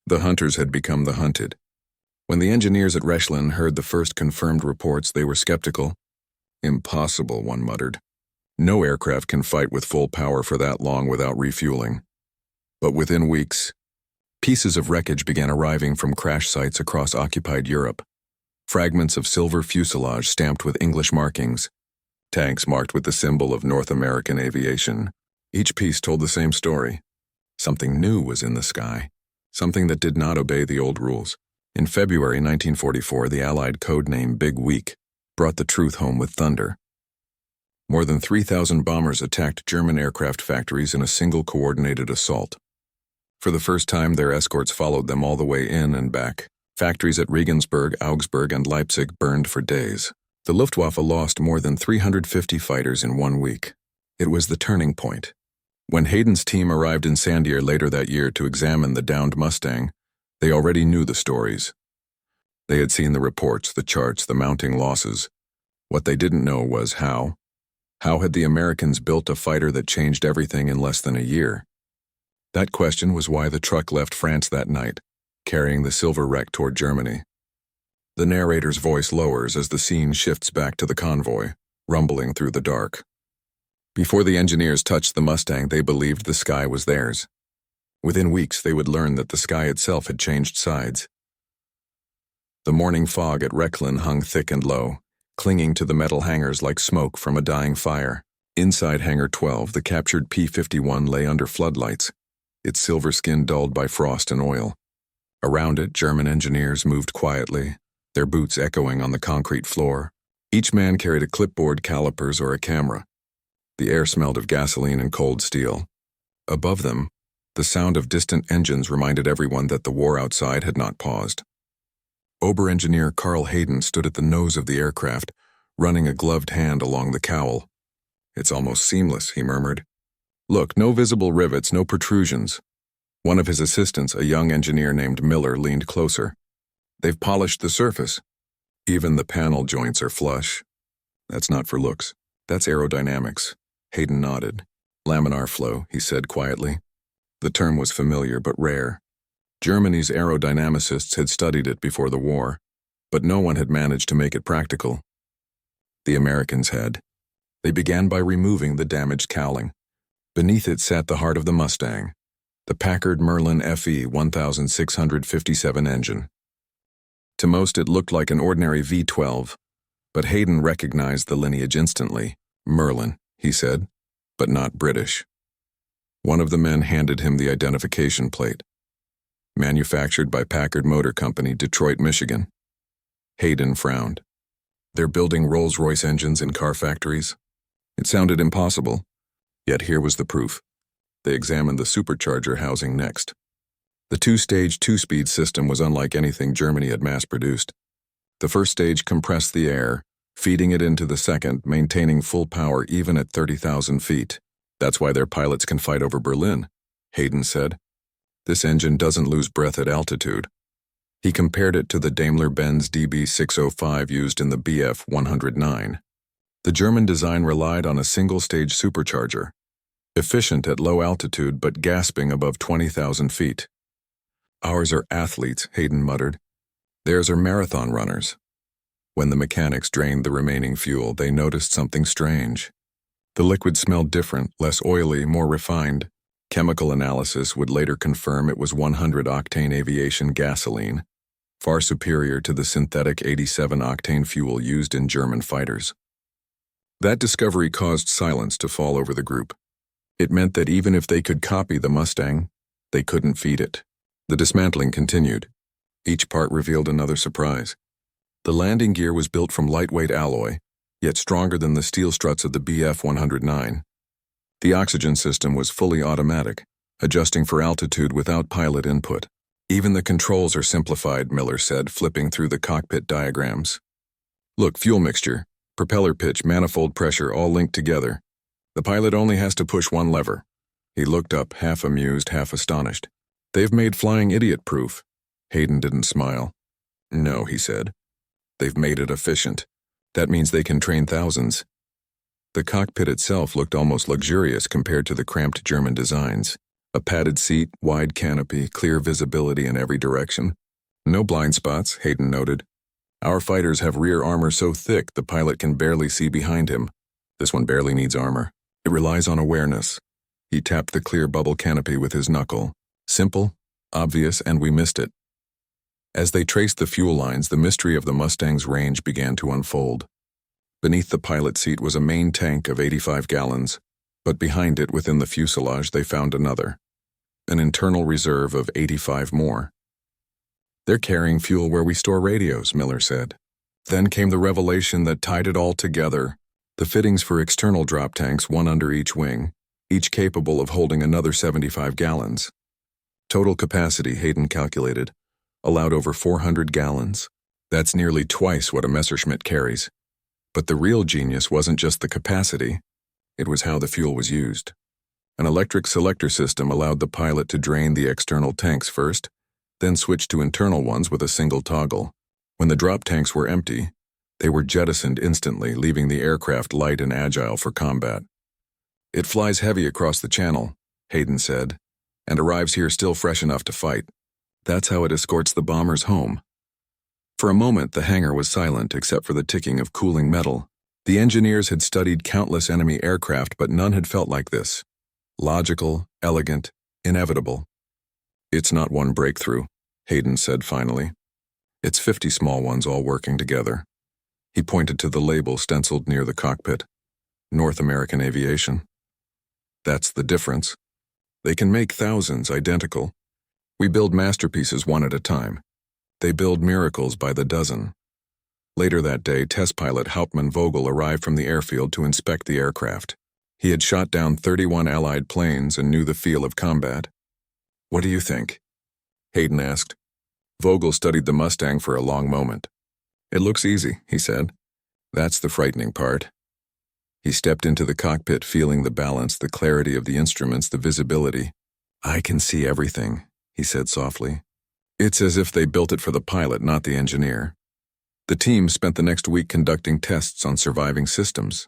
The hunters had become the hunted. When the engineers at Rechlin heard the first confirmed reports, they were skeptical. "Impossible," one muttered. "No aircraft can fight with full power for that long without refueling." But within weeks, pieces of wreckage began arriving from crash sites across occupied Europe. Fragments of silver fuselage stamped with English markings, tanks marked with the symbol of North American aviation. Each piece told the same story. Something new was in the sky, something that did not obey the old rules. In February 1944, the Allied code name Big Week brought the truth home with thunder. More than 3,000 bombers attacked German aircraft factories in a single coordinated assault. For the first time, their escorts followed them all the way in and back. Factories at Regensburg, Augsburg, and Leipzig burned for days. The Luftwaffe lost more than 350 fighters in 1 week. It was the turning point. When Hayden's team arrived in Sandier later that year to examine the downed Mustang, they already knew the stories. They had seen the reports, the charts, the mounting losses. What they didn't know was how. How had the Americans built a fighter that changed everything in less than a year? That question was why the truck left France that night, carrying the silver wreck toward Germany. The narrator's voice lowers as the scene shifts back to the convoy, rumbling through the dark. Before the engineers touched the Mustang, they believed the sky was theirs. Within weeks, they would learn that the sky itself had changed sides. The morning fog at Rechlin hung thick and low, clinging to the metal hangars like smoke from a dying fire. Inside Hangar 12, the captured P-51 lay under floodlights, its silver skin dulled by frost and oil. Around it, German engineers moved quietly, their boots echoing on the concrete floor. Each man carried a clipboard, calipers, or a camera. The air smelled of gasoline and cold steel. Above them, the sound of distant engines reminded everyone that the war outside had not paused. Ober-engineer Carl Hayden stood at the nose of the aircraft, running a gloved hand along the cowl. "It's almost seamless," he murmured. "Look, no visible rivets, no protrusions." One of his assistants, a young engineer named Miller, leaned closer. "They've polished the surface. Even the panel joints are flush." "That's not for looks. That's aerodynamics." Hayden nodded. "Laminar flow," he said quietly. The term was familiar but rare. Germany's aerodynamicists had studied it before the war, but no one had managed to make it practical. The Americans had. They began by removing the damaged cowling. Beneath it sat the heart of the Mustang, the Packard Merlin FE 1657 engine. To most it looked like an ordinary V12, but Hayden recognized the lineage instantly. "Merlin," he said, "but not British." One of the men handed him the identification plate. "Manufactured by Packard Motor Company, Detroit, Michigan." Hayden frowned. "They're building Rolls-Royce engines in car factories?" It sounded impossible, yet here was the proof. They examined the supercharger housing next. The two-stage, two-speed system was unlike anything Germany had mass-produced. The first stage compressed the air, feeding it into the second, maintaining full power even at 30,000 feet. That's why their pilots can fight over Berlin, Hayden said. This engine doesn't lose breath at altitude. He compared it to the Daimler-Benz DB605 used in the Bf 109. The German design relied on a single-stage supercharger, efficient at low altitude but gasping above 20,000 feet. Ours are athletes, Hayden muttered. Theirs are marathon runners. When the mechanics drained the remaining fuel, they noticed something strange. The liquid smelled different, less oily, more refined. Chemical analysis would later confirm it was 100-octane aviation gasoline, far superior to the synthetic 87-octane fuel used in German fighters. That discovery caused silence to fall over the group. It meant that even if they could copy the Mustang, they couldn't feed it. The dismantling continued. Each part revealed another surprise. The landing gear was built from lightweight alloy, yet stronger than the steel struts of the Bf 109. The oxygen system was fully automatic, adjusting for altitude without pilot input. Even the controls are simplified, Miller said, flipping through the cockpit diagrams. Look, fuel mixture, propeller pitch, manifold pressure, all linked together. The pilot only has to push one lever. He looked up, half amused, half astonished. They've made flying idiot-proof. Hayden didn't smile. No, he said. They've made it efficient. That means they can train thousands. The cockpit itself looked almost luxurious compared to the cramped German designs. A padded seat, wide canopy, clear visibility in every direction. No blind spots, Hayden noted. Our fighters have rear armor so thick the pilot can barely see behind him. This one barely needs armor. It relies on awareness. He tapped the clear bubble canopy with his knuckle. Simple, obvious, and we missed it. As they traced the fuel lines, the mystery of the Mustang's range began to unfold. Beneath the pilot seat was a main tank of 85 gallons, but behind it, within the fuselage, they found another. An internal reserve of 85 more. They're carrying fuel where we store radios, Miller said. Then came the revelation that tied it all together. The fittings for external drop tanks, one under each wing, each capable of holding another 75 gallons. Total capacity, Hayden calculated, allowed over 400 gallons. That's nearly twice what a Messerschmitt carries. But the real genius wasn't just the capacity, it was how the fuel was used. An electric selector system allowed the pilot to drain the external tanks first, then switch to internal ones with a single toggle. When the drop tanks were empty, they were jettisoned instantly, leaving the aircraft light and agile for combat. It flies heavy across the channel, Hayden said, and arrives here still fresh enough to fight. That's how it escorts the bombers home. For a moment, the hangar was silent except for the ticking of cooling metal. The engineers had studied countless enemy aircraft, but none had felt like this. Logical, elegant, inevitable. It's not one breakthrough, Hayden said finally. It's 50 small ones all working together. He pointed to the label stenciled near the cockpit. North American Aviation. That's the difference. They can make thousands identical. We build masterpieces one at a time. They build miracles by the dozen. Later that day, test pilot Hauptmann Vogel arrived from the airfield to inspect the aircraft. He had shot down 31 Allied planes and knew the feel of combat. What do you think? Hayden asked. Vogel studied the Mustang for a long moment. It looks easy, he said. That's the frightening part. He stepped into the cockpit, feeling the balance, the clarity of the instruments, the visibility. I can see everything, he said softly. It's as if they built it for the pilot, not the engineer. The team spent the next week conducting tests on surviving systems.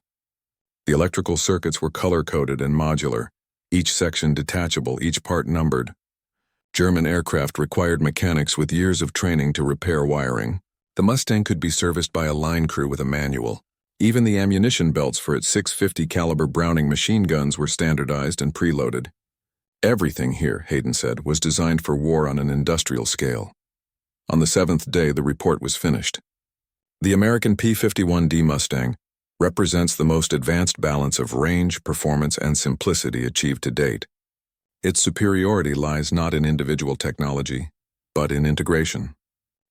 The electrical circuits were color-coded and modular, each section detachable, each part numbered. German aircraft required mechanics with years of training to repair wiring. The Mustang could be serviced by a line crew with a manual. Even the ammunition belts for its .650 caliber Browning machine guns were standardized and preloaded. Everything here, Hayden said, was designed for war on an industrial scale. On the 7th day, the report was finished. The American P-51D Mustang represents the most advanced balance of range, performance, and simplicity achieved to date. Its superiority lies not in individual technology, but in integration.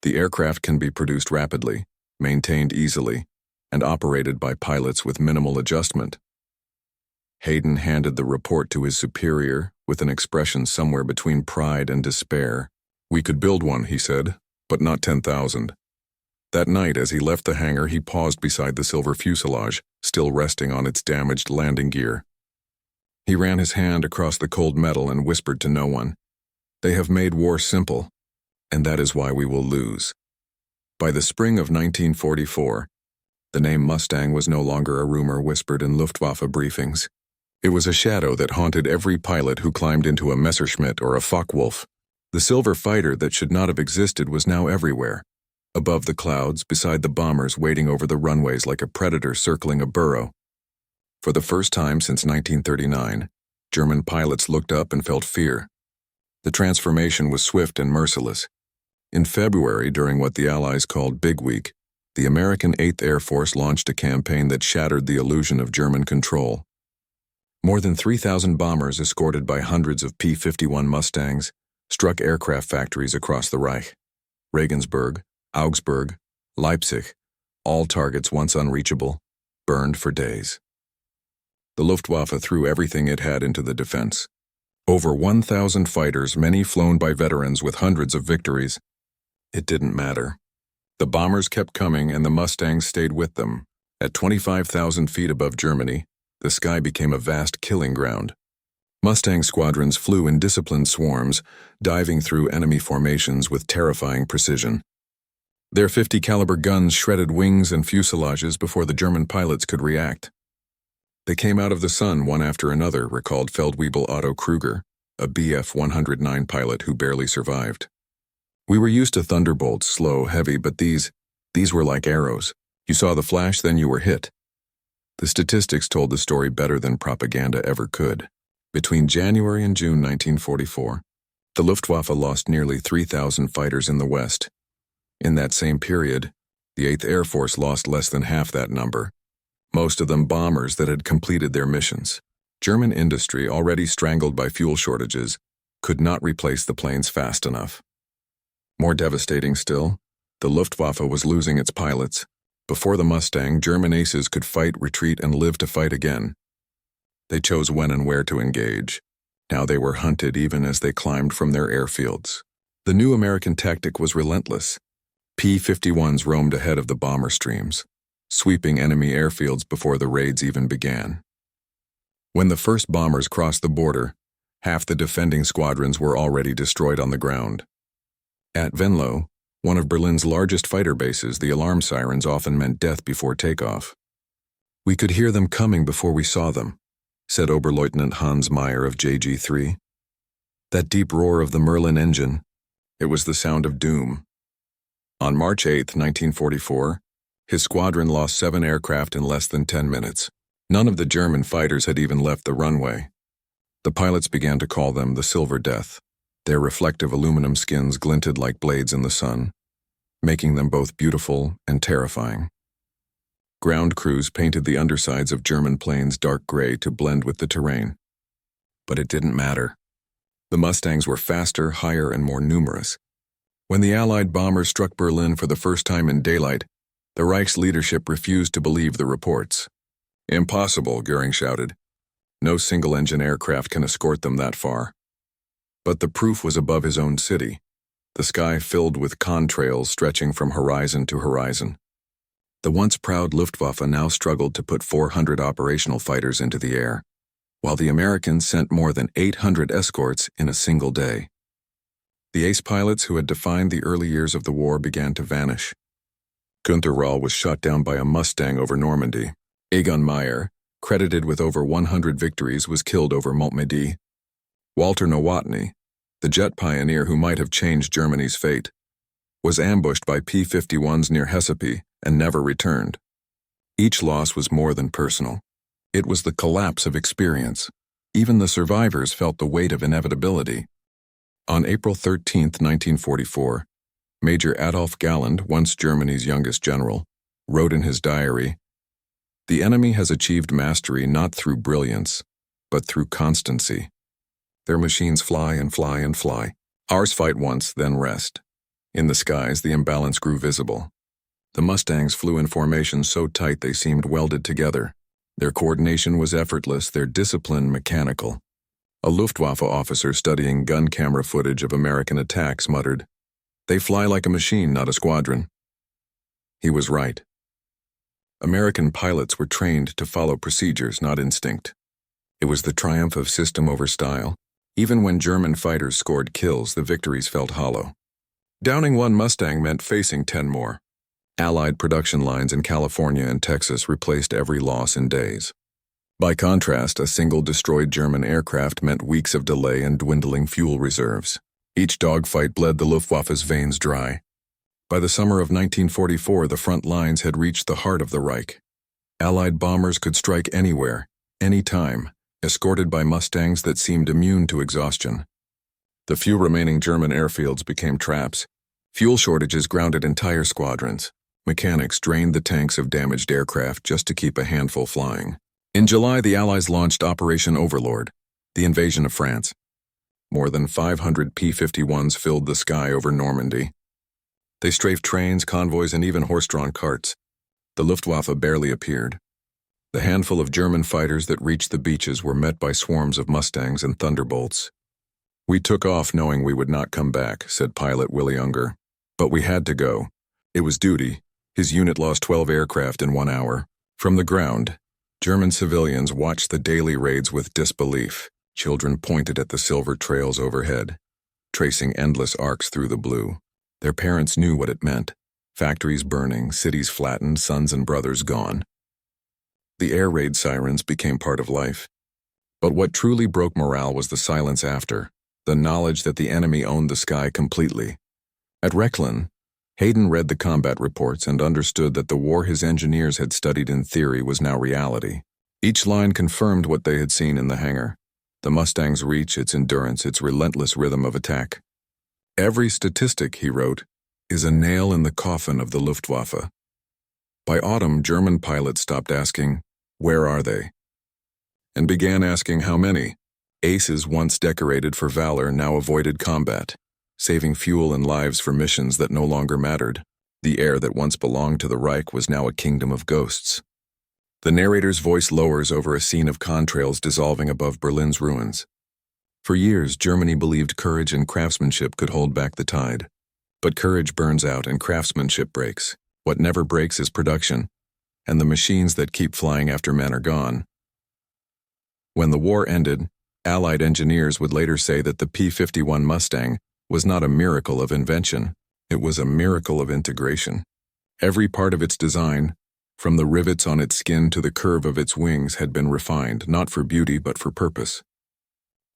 The aircraft can be produced rapidly, maintained easily, and operated by pilots with minimal adjustment. Hayden handed the report to his superior with an expression somewhere between pride and despair. We could build one, he said, but not 10,000. That night, as he left the hangar, he paused beside the silver fuselage, still resting on its damaged landing gear. He ran his hand across the cold metal and whispered to no one, "They have made war simple, and that is why we will lose." By the spring of 1944, the name Mustang was no longer a rumor whispered in Luftwaffe briefings. It was a shadow that haunted every pilot who climbed into a Messerschmitt or a Focke-Wulf. The silver fighter that should not have existed was now everywhere, above the clouds, beside the bombers waiting over the runways like a predator circling a burrow. For the first time since 1939, German pilots looked up and felt fear. The transformation was swift and merciless. In February, during what the Allies called Big Week, the American 8th Air Force launched a campaign that shattered the illusion of German control. More than 3,000 bombers, escorted by hundreds of P-51 Mustangs, struck aircraft factories across the Reich. Regensburg, Augsburg, Leipzig, all targets once unreachable, burned for days. The Luftwaffe threw everything it had into the defense. Over 1,000 fighters, many flown by veterans with hundreds of victories. It didn't matter. The bombers kept coming and the Mustangs stayed with them. At 25,000 feet above Germany, the sky became a vast killing ground. Mustang squadrons flew in disciplined swarms, diving through enemy formations with terrifying precision. Their 50 caliber guns shredded wings and fuselages before the German pilots could react. They came out of the sun one after another, recalled Feldwebel Otto Kruger, a Bf-109 pilot who barely survived. "We were used to thunderbolts, slow, heavy, but these were like arrows. You saw the flash, then you were hit." The statistics told the story better than propaganda ever could. Between January and June 1944, the Luftwaffe lost nearly 3,000 fighters in the West. In that same period, the 8th Air Force lost less than half that number, most of them bombers that had completed their missions. German industry, already strangled by fuel shortages, could not replace the planes fast enough. More devastating still, the Luftwaffe was losing its pilots. Before the Mustang, German aces could fight, retreat, and live to fight again. They chose when and where to engage. Now they were hunted even as they climbed from their airfields. The new American tactic was relentless. P-51s roamed ahead of the bomber streams, sweeping enemy airfields before the raids even began. When the first bombers crossed the border, half the defending squadrons were already destroyed on the ground. At Venlo, one of Berlin's largest fighter bases, the alarm sirens often meant death before takeoff. "We could hear them coming before we saw them," said Oberleutnant Hans Meyer of JG-3. "That deep roar of the Merlin engine, it was the sound of doom." On March 8, 1944, his squadron lost 7 aircraft in less than 10 minutes. None of the German fighters had even left the runway. The pilots began to call them the Silver Death. Their reflective aluminum skins glinted like blades in the sun, making them both beautiful and terrifying. Ground crews painted the undersides of German planes dark gray to blend with the terrain. But it didn't matter. The Mustangs were faster, higher, and more numerous. When the Allied bombers struck Berlin for the first time in daylight, the Reich's leadership refused to believe the reports. "Impossible," Goering shouted. "No single-engine aircraft can escort them that far." But the proof was above his own city, the sky filled with contrails stretching from horizon to horizon. The once proud Luftwaffe now struggled to put 400 operational fighters into the air, while the Americans sent more than 800 escorts in a single day. The ace pilots who had defined the early years of the war began to vanish. Günter Rall was shot down by a Mustang over Normandy. Egon Meyer, credited with over 100 victories, was killed over Montmedy. Walter Nowotny, the jet pioneer who might have changed Germany's fate, was ambushed by P-51s near Hessepi and never returned. Each loss was more than personal. It was the collapse of experience. Even the survivors felt the weight of inevitability. On April 13, 1944, Major Adolf Galland, once Germany's youngest general, wrote in his diary, "The enemy has achieved mastery not through brilliance, but through constancy. Their machines fly and fly and fly. Ours fight once, then rest." In the skies, the imbalance grew visible. The Mustangs flew in formation so tight they seemed welded together. Their coordination was effortless, their discipline mechanical. A Luftwaffe officer studying gun camera footage of American attacks muttered, "They fly like a machine, not a squadron." He was right. American pilots were trained to follow procedures, not instinct. It was the triumph of system over style. Even when German fighters scored kills, the victories felt hollow. Downing one Mustang meant facing 10 more. Allied production lines in California and Texas replaced every loss in days. By contrast, a single destroyed German aircraft meant weeks of delay and dwindling fuel reserves. Each dogfight bled the Luftwaffe's veins dry. By the summer of 1944, the front lines had reached the heart of the Reich. Allied bombers could strike anywhere, anytime, escorted by Mustangs that seemed immune to exhaustion. The few remaining German airfields became traps. Fuel shortages grounded entire squadrons. Mechanics drained the tanks of damaged aircraft just to keep a handful flying. In July, the Allies launched Operation Overlord, the invasion of France. More than 500 P-51s filled the sky over Normandy. They strafed trains, convoys, and even horse-drawn carts. The Luftwaffe barely appeared. The handful of German fighters that reached the beaches were met by swarms of Mustangs and Thunderbolts. "We took off knowing we would not come back," said pilot Willy Unger. "But we had to go. It was duty." His unit lost 12 aircraft in 1 hour. From the ground, German civilians watched the daily raids with disbelief. Children pointed at the silver trails overhead, tracing endless arcs through the blue. Their parents knew what it meant. Factories burning, cities flattened, sons and brothers gone. The air raid sirens became part of life. But what truly broke morale was the silence after, the knowledge that the enemy owned the sky completely. At Rechlin, Hayden read the combat reports and understood that the war his engineers had studied in theory was now reality. Each line confirmed what they had seen in the hangar: the Mustang's reach, its endurance, its relentless rhythm of attack. "Every statistic," he wrote, "is a nail in the coffin of the Luftwaffe." By autumn, German pilots stopped asking, "Where are they?" and began asking how many. Aces once decorated for valor now avoided combat, saving fuel and lives for missions that no longer mattered. The air that once belonged to the Reich was now a kingdom of ghosts. The narrator's voice lowers over a scene of contrails dissolving above Berlin's ruins. For years, Germany believed courage and craftsmanship could hold back the tide. But courage burns out and craftsmanship breaks. What never breaks is production, and the machines that keep flying after men are gone. When the war ended, Allied engineers would later say that the P-51 Mustang was not a miracle of invention, it was a miracle of integration. Every part of its design, from the rivets on its skin to the curve of its wings, had been refined, not for beauty but for purpose.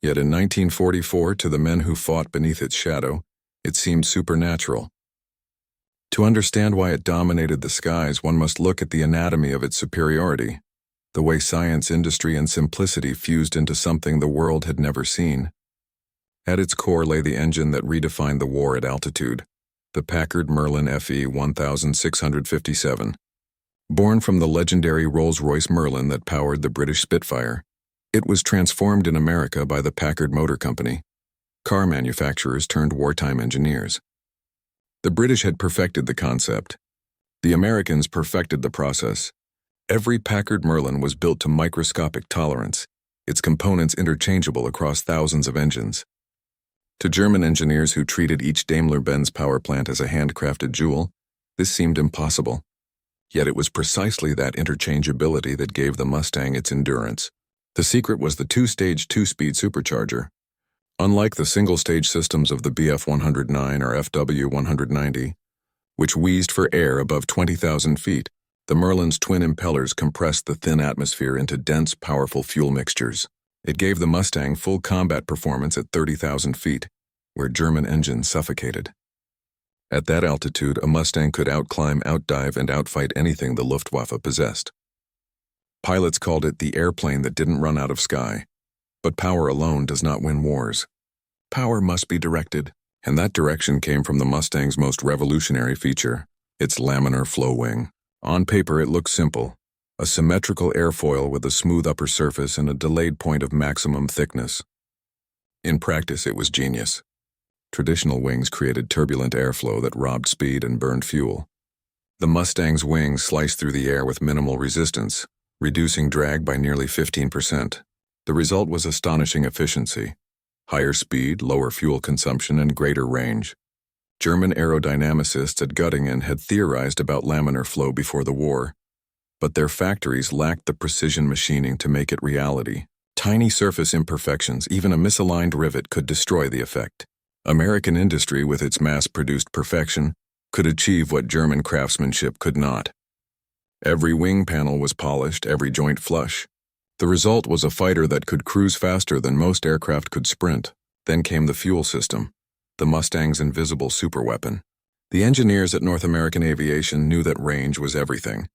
Yet in 1944, to the men who fought beneath its shadow, it seemed supernatural. To understand why it dominated the skies, one must look at the anatomy of its superiority, the way science, industry, and simplicity fused into something the world had never seen. At its core lay the engine that redefined the war at altitude, the Packard Merlin FE 1657. Born from the legendary Rolls-Royce Merlin that powered the British Spitfire, it was transformed in America by the Packard Motor Company. Car manufacturers turned wartime engineers. The British had perfected the concept. The Americans perfected the process. Every Packard Merlin was built to microscopic tolerance, its components interchangeable across thousands of engines. To German engineers who treated each Daimler-Benz power plant as a handcrafted jewel, this seemed impossible. Yet it was precisely that interchangeability that gave the Mustang its endurance. The secret was the two-stage, two-speed supercharger. Unlike the single-stage systems of the Bf-109 or FW-190, which wheezed for air above 20,000 feet, the Merlin's twin impellers compressed the thin atmosphere into dense, powerful fuel mixtures. It gave the Mustang full combat performance at 30,000 feet, where German engines suffocated. At that altitude, a Mustang could outclimb, outdive, and outfight anything the Luftwaffe possessed. Pilots called it the airplane that didn't run out of sky. But power alone does not win wars. Power must be directed, and that direction came from the Mustang's most revolutionary feature, its laminar flow wing. On paper, it looked simple. A symmetrical airfoil with a smooth upper surface and a delayed point of maximum thickness. In practice, it was genius. Traditional wings created turbulent airflow that robbed speed and burned fuel. The Mustang's wings sliced through the air with minimal resistance, reducing drag by nearly 15%. The result was astonishing efficiency: higher speed, lower fuel consumption, and greater range. German aerodynamicists at Göttingen had theorized about laminar flow before the war, but their factories lacked the precision machining to make it reality. Tiny surface imperfections, even a misaligned rivet, could destroy the effect. American industry, with its mass-produced perfection, could achieve what German craftsmanship could not. Every wing panel was polished, every joint flush. The result was a fighter that could cruise faster than most aircraft could sprint. Then came the fuel system, the Mustang's invisible superweapon. The engineers at North American Aviation knew that range was everything.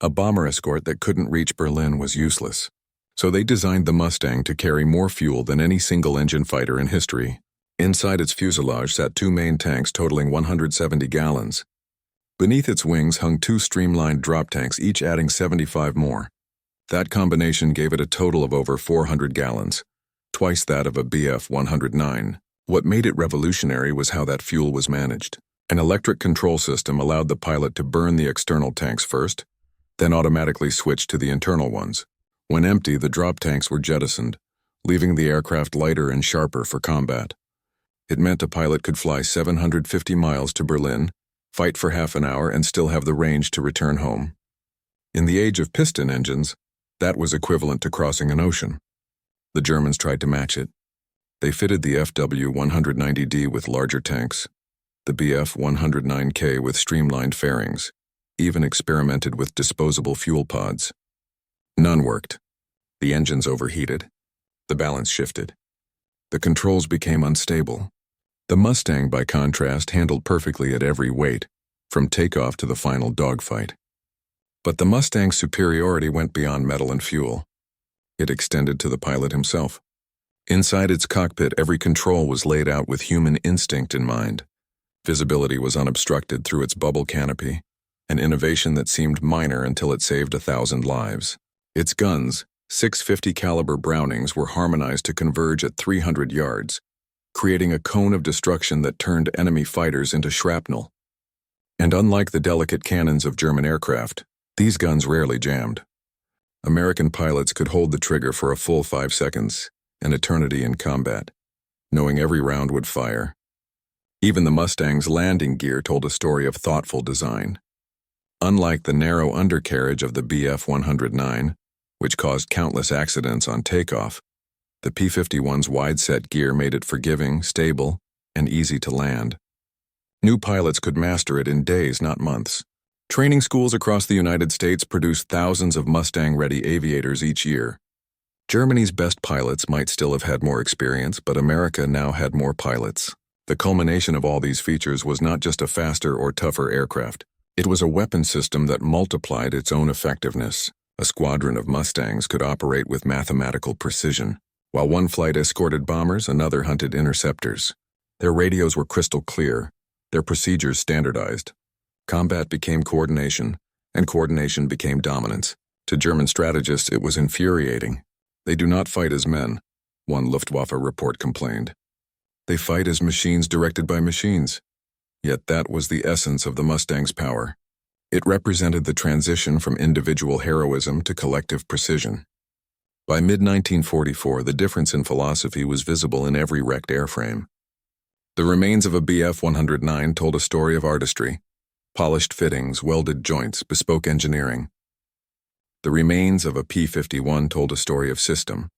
A bomber escort that couldn't reach Berlin was useless. So they designed the Mustang to carry more fuel than any single-engine fighter in history. Inside its fuselage sat two main tanks totaling 170 gallons. Beneath its wings hung two streamlined drop tanks, each adding 75 more. That combination gave it a total of over 400 gallons, twice that of a Bf-109. What made it revolutionary was how that fuel was managed. An electric control system allowed the pilot to burn the external tanks first, then automatically switch to the internal ones. When empty, the drop tanks were jettisoned, leaving the aircraft lighter and sharper for combat. It meant a pilot could fly 750 miles to Berlin, fight for half an hour, and still have the range to return home. In the age of piston engines, that was equivalent to crossing an ocean. The Germans tried to match it. They fitted the FW-190D with larger tanks, the Bf-109K with streamlined fairings, even experimented with disposable fuel pods. None worked. The engines overheated. The balance shifted. The controls became unstable. The Mustang, by contrast, handled perfectly at every weight, from takeoff to the final dogfight. But the Mustang's superiority went beyond metal and fuel. It extended to the pilot himself. Inside its cockpit, every control was laid out with human instinct in mind. Visibility was unobstructed through its bubble canopy, an innovation that seemed minor until it saved 1,000 lives. Its guns, 650 caliber Brownings, were harmonized to converge at 300 yards, creating a cone of destruction that turned enemy fighters into shrapnel. And unlike the delicate cannons of German aircraft, these guns rarely jammed. American pilots could hold the trigger for a full 5 seconds, an eternity in combat, knowing every round would fire. Even the Mustang's landing gear told a story of thoughtful design. Unlike the narrow undercarriage of the Bf-109, which caused countless accidents on takeoff, the P-51's wide-set gear made it forgiving, stable, and easy to land. New pilots could master it in days, not months. Training schools across the United States produced thousands of Mustang-ready aviators each year. Germany's best pilots might still have had more experience, but America now had more pilots. The culmination of all these features was not just a faster or tougher aircraft. It was a weapon system that multiplied its own effectiveness. A squadron of Mustangs could operate with mathematical precision. While one flight escorted bombers, another hunted interceptors. Their radios were crystal clear, their procedures standardized. Combat became coordination, and coordination became dominance. To German strategists, it was infuriating. They do not fight as men, one Luftwaffe report complained. They fight as machines directed by machines. Yet that was the essence of the Mustang's power. It represented the transition from individual heroism to collective precision. By mid-1944, the difference in philosophy was visible in every wrecked airframe. The remains of a Bf-109 told a story of artistry, polished fittings, welded joints, bespoke engineering. The remains of a P-51 told a story of system,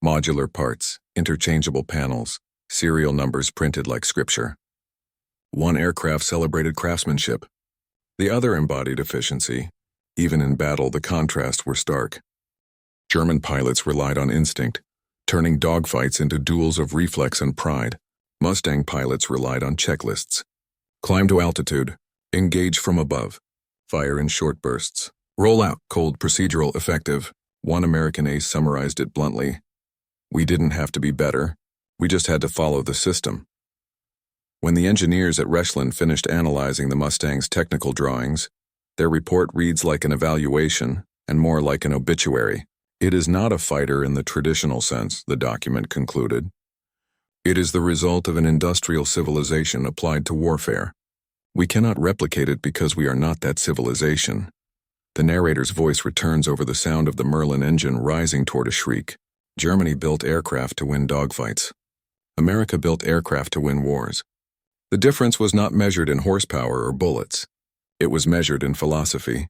modular parts, interchangeable panels, serial numbers printed like scripture. One aircraft celebrated craftsmanship. The other embodied efficiency. Even in battle, the contrasts were stark. German pilots relied on instinct, turning dogfights into duels of reflex and pride. Mustang pilots relied on checklists. Climb to altitude, engage from above, fire in short bursts, roll out, cold, procedural, effective. One American ace summarized it bluntly. We didn't have to be better, we just had to follow the system. When the engineers at Rechlin finished analyzing the Mustang's technical drawings, their report reads like an evaluation and more like an obituary. It is not a fighter in the traditional sense, the document concluded. It is the result of an industrial civilization applied to warfare. We cannot replicate it because we are not that civilization. The narrator's voice returns over the sound of the Merlin engine rising toward a shriek. Germany built aircraft to win dogfights. America built aircraft to win wars. The difference was not measured in horsepower or bullets. It was measured in philosophy.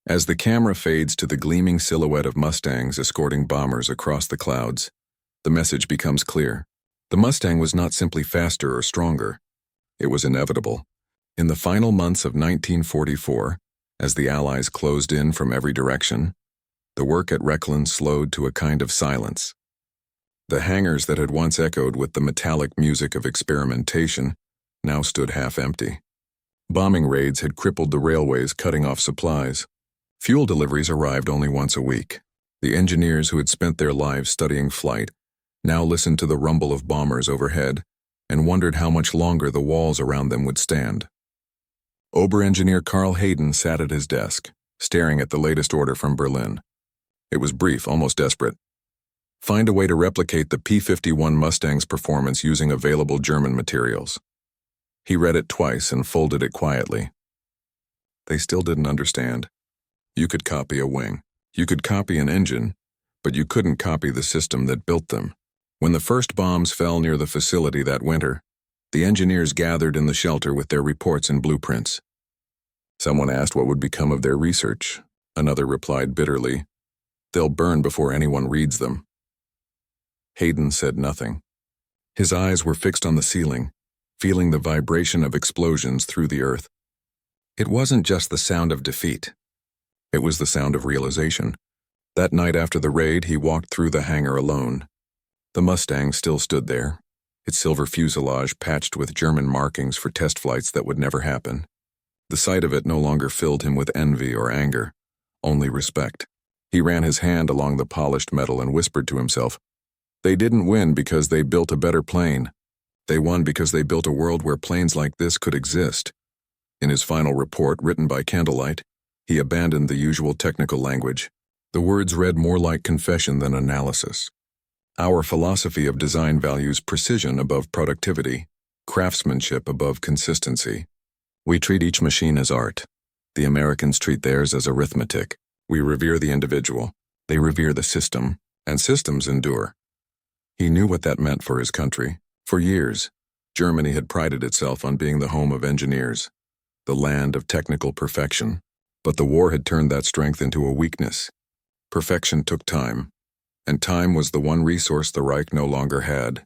As the camera fades to the gleaming silhouette of Mustangs escorting bombers across the clouds, the message becomes clear. The Mustang was not simply faster or stronger. It was inevitable. In the final months of 1944, as the Allies closed in from every direction, the work at Rechlin slowed to a kind of silence. The hangars that had once echoed with the metallic music of experimentation now stood half empty. Bombing raids had crippled the railways, cutting off supplies. Fuel deliveries arrived only once a week. The engineers who had spent their lives studying flight now listened to the rumble of bombers overhead and wondered how much longer the walls around them would stand. Ober-engineer Carl Hayden sat at his desk, staring at the latest order from Berlin. It was brief, almost desperate. Find a way to replicate the P-51 Mustang's performance using available German materials. He read it twice and folded it quietly. They still didn't understand. You could copy a wing. You could copy an engine, but you couldn't copy the system that built them. When the first bombs fell near the facility that winter, the engineers gathered in the shelter with their reports and blueprints. Someone asked what would become of their research. Another replied bitterly, "They'll burn before anyone reads them." Hayden said nothing. His eyes were fixed on the ceiling, feeling the vibration of explosions through the earth. It wasn't just the sound of defeat. It was the sound of realization. That night after the raid, he walked through the hangar alone. The Mustang still stood there, its silver fuselage patched with German markings for test flights that would never happen. The sight of it no longer filled him with envy or anger, only respect. He ran his hand along the polished metal and whispered to himself, "They didn't win because they built a better plane. They won because they built a world where planes like this could exist." In his final report, written by candlelight, he abandoned the usual technical language. The words read more like confession than analysis. Our philosophy of design values precision above productivity, craftsmanship above consistency. We treat each machine as art. The Americans treat theirs as arithmetic. We revere the individual. They revere the system, and systems endure. He knew what that meant for his country. For years, Germany had prided itself on being the home of engineers, the land of technical perfection. But the war had turned that strength into a weakness. Perfection took time, and time was the one resource the Reich no longer had.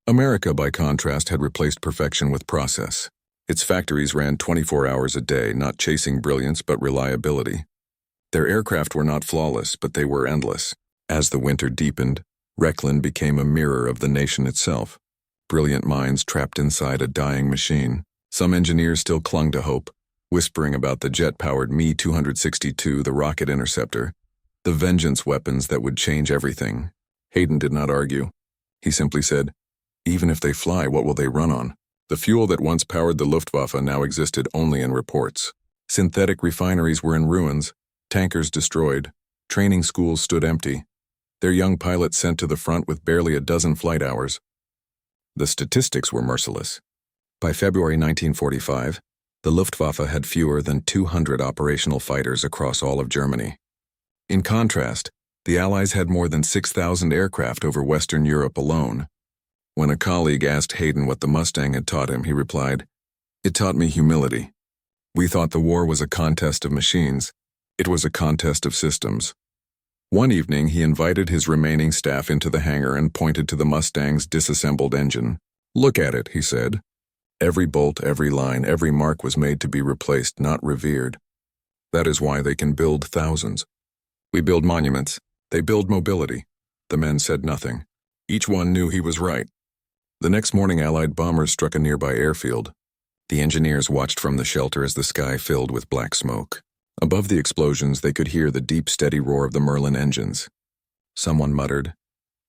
America, by contrast, had replaced perfection with process. Its factories ran 24 hours a day, not chasing brilliance but reliability. Their aircraft were not flawless, but they were endless. As the winter deepened, Rechlin became a mirror of the nation itself. Brilliant minds trapped inside a dying machine. Some engineers still clung to hope, whispering about the jet-powered Me-262, the rocket interceptor, the vengeance weapons that would change everything. Hayden did not argue. He simply said, "Even if they fly, what will they run on?" The fuel that once powered the Luftwaffe now existed only in reports. Synthetic refineries were in ruins, tankers destroyed, training schools stood empty, their young pilots sent to the front with barely a dozen flight hours. The statistics were merciless. By February 1945, the Luftwaffe had fewer than 200 operational fighters across all of Germany. In contrast, the Allies had more than 6,000 aircraft over Western Europe alone. When a colleague asked Hayden what the Mustang had taught him, he replied, "It taught me humility. We thought the war was a contest of machines. It was a contest of systems." One evening, he invited his remaining staff into the hangar and pointed to the Mustang's disassembled engine. "Look at it," he said. "Every bolt, every line, every mark was made to be replaced, not revered. That is why they can build thousands. We build monuments. They build mobility." The men said nothing. Each one knew he was right. The next morning, Allied bombers struck a nearby airfield. The engineers watched from the shelter as the sky filled with black smoke. Above the explosions, they could hear the deep, steady roar of the Merlin engines. Someone muttered,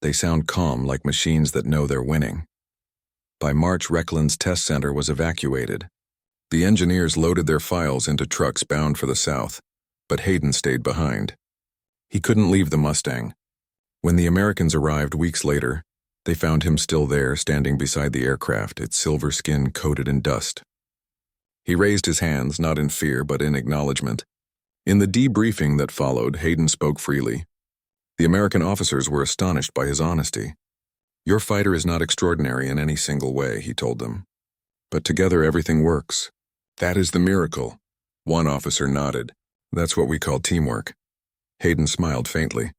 "They sound calm, like machines that know they're winning." By March, Rechlin's test center was evacuated. The engineers loaded their files into trucks bound for the south, but Hayden stayed behind. He couldn't leave the Mustang. When the Americans arrived weeks later, they found him still there, standing beside the aircraft, its silver skin coated in dust. He raised his hands, not in fear, but in acknowledgement. In the debriefing that followed, Hayden spoke freely. The American officers were astonished by his honesty. "Your fighter is not extraordinary in any single way," he told them. "But together everything works. That is the miracle." One officer nodded. That's what we call teamwork. Hayden smiled faintly.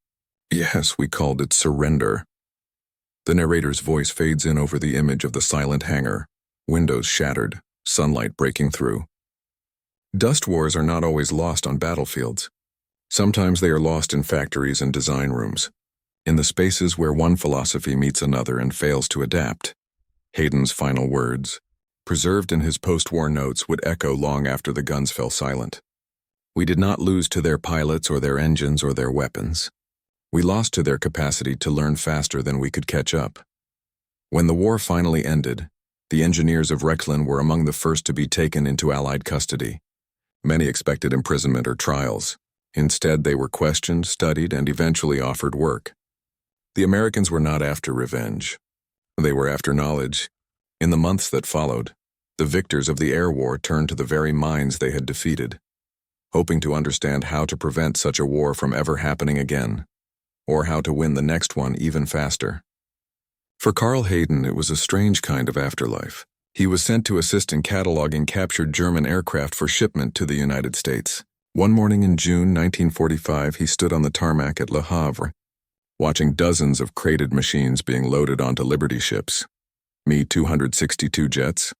Yes, we called it surrender. The narrator's voice fades in over the image of the silent hangar, windows shattered, sunlight breaking through. Dust wars are not always lost on battlefields. Sometimes they are lost in factories and design rooms, in the spaces where one philosophy meets another and fails to adapt. Hayden's final words, preserved in his post-war notes, would echo long after the guns fell silent. We did not lose to their pilots or their engines or their weapons. We lost to their capacity to learn faster than we could catch up. When the war finally ended, the engineers of Rexlin were among the first to be taken into Allied custody. Many expected imprisonment or trials. Instead, they were questioned, studied, and eventually offered work. The Americans were not after revenge. They were after knowledge. In the months that followed, the victors of the air war turned to the very minds they had defeated, hoping to understand how to prevent such a war from ever happening again, or how to win the next one even faster. For Carl Hayden, it was a strange kind of afterlife. He was sent to assist in cataloging captured German aircraft for shipment to the United States. One morning in June 1945, he stood on the tarmac at Le Havre, watching dozens of crated machines being loaded onto Liberty ships. Me-262 jets,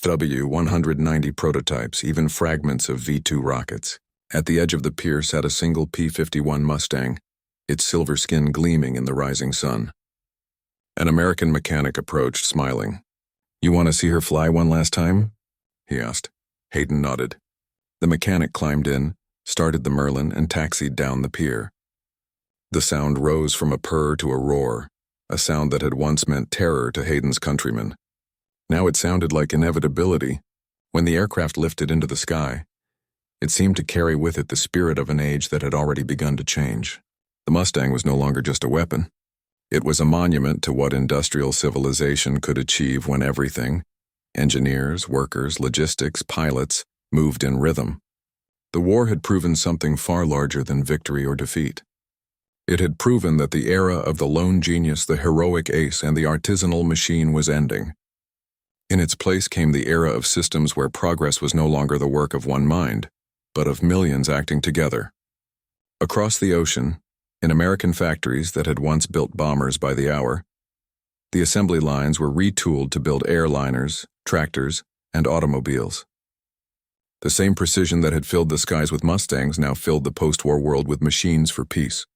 W-190 prototypes, even fragments of V-2 rockets. At the edge of the pier sat a single P-51 Mustang, its silver skin gleaming in the rising sun. An American mechanic approached, smiling. "You want to see her fly one last time?" he asked. Hayden nodded. The mechanic climbed in, started the Merlin, and taxied down the pier. The sound rose from a purr to a roar, a sound that had once meant terror to Hayden's countrymen. Now it sounded like inevitability. When the aircraft lifted into the sky, it seemed to carry with it the spirit of an age that had already begun to change. The Mustang was no longer just a weapon. It was a monument to what industrial civilization could achieve when everything, engineers, workers, logistics, pilots, moved in rhythm. The war had proven something far larger than victory or defeat. It had proven that the era of the lone genius, the heroic ace, and the artisanal machine was ending. In its place came the era of systems where progress was no longer the work of one mind, but of millions acting together. Across the ocean, in American factories that had once built bombers by the hour, the assembly lines were retooled to build airliners, tractors, and automobiles. The same precision that had filled the skies with Mustangs now filled the post-war world with machines for peace.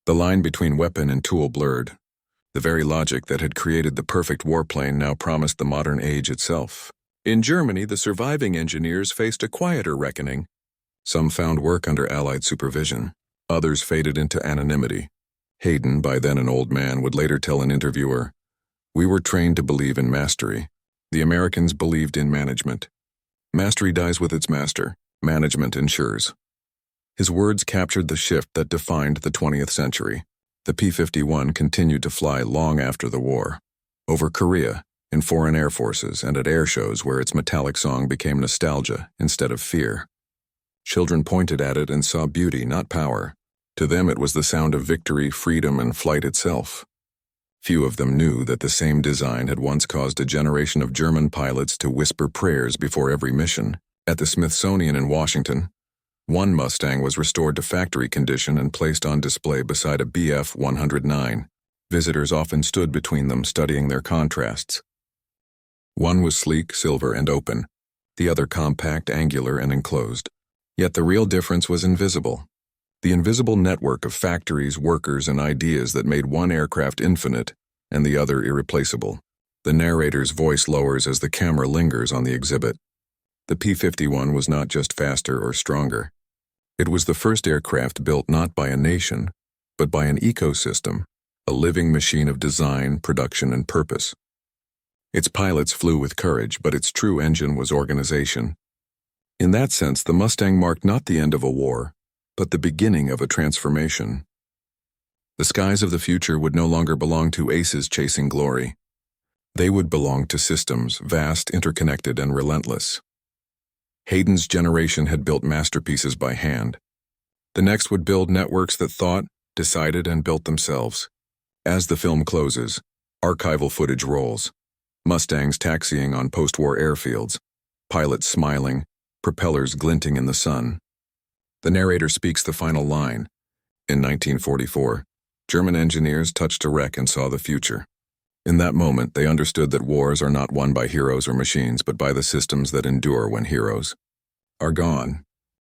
The line between weapon and tool blurred. The very logic that had created the perfect warplane now promised the modern age itself. In Germany, the surviving engineers faced a quieter reckoning. Some found work under Allied supervision. Others faded into anonymity. Hayden, by then an old man, would later tell an interviewer, "We were trained to believe in mastery. The Americans believed in management. Mastery dies with its master. Management ensures." His words captured the shift that defined the 20th century. The P-51 continued to fly long after the war. Over Korea, in foreign air forces, and at air shows where its metallic song became nostalgia instead of fear. Children pointed at it and saw beauty, not power. To them it was the sound of victory, freedom, and flight itself. Few of them knew that the same design had once caused a generation of German pilots to whisper prayers before every mission. At the Smithsonian in Washington, one Mustang was restored to factory condition and placed on display beside a Bf-109. Visitors often stood between them, studying their contrasts. One was sleek, silver, and open, the other compact, angular, and enclosed. Yet the real difference was invisible. The invisible network of factories, workers, and ideas that made one aircraft infinite and the other irreplaceable. The narrator's voice lowers as the camera lingers on the exhibit. The P-51 was not just faster or stronger. It was the first aircraft built not by a nation, but by an ecosystem, a living machine of design, production, and purpose. Its pilots flew with courage, but its true engine was organization. In that sense, the Mustang marked not the end of a war, but the beginning of a transformation. The skies of the future would no longer belong to aces chasing glory. They would belong to systems, vast, interconnected, and relentless. Hayden's generation had built masterpieces by hand. The next would build networks that thought, decided, and built themselves. As the film closes, archival footage rolls. Mustangs taxiing on post-war airfields, pilots smiling, propellers glinting in the sun. The narrator speaks the final line. In 1944, German engineers touched a wreck and saw the future. In that moment, they understood that wars are not won by heroes or machines, but by the systems that endure when heroes are gone.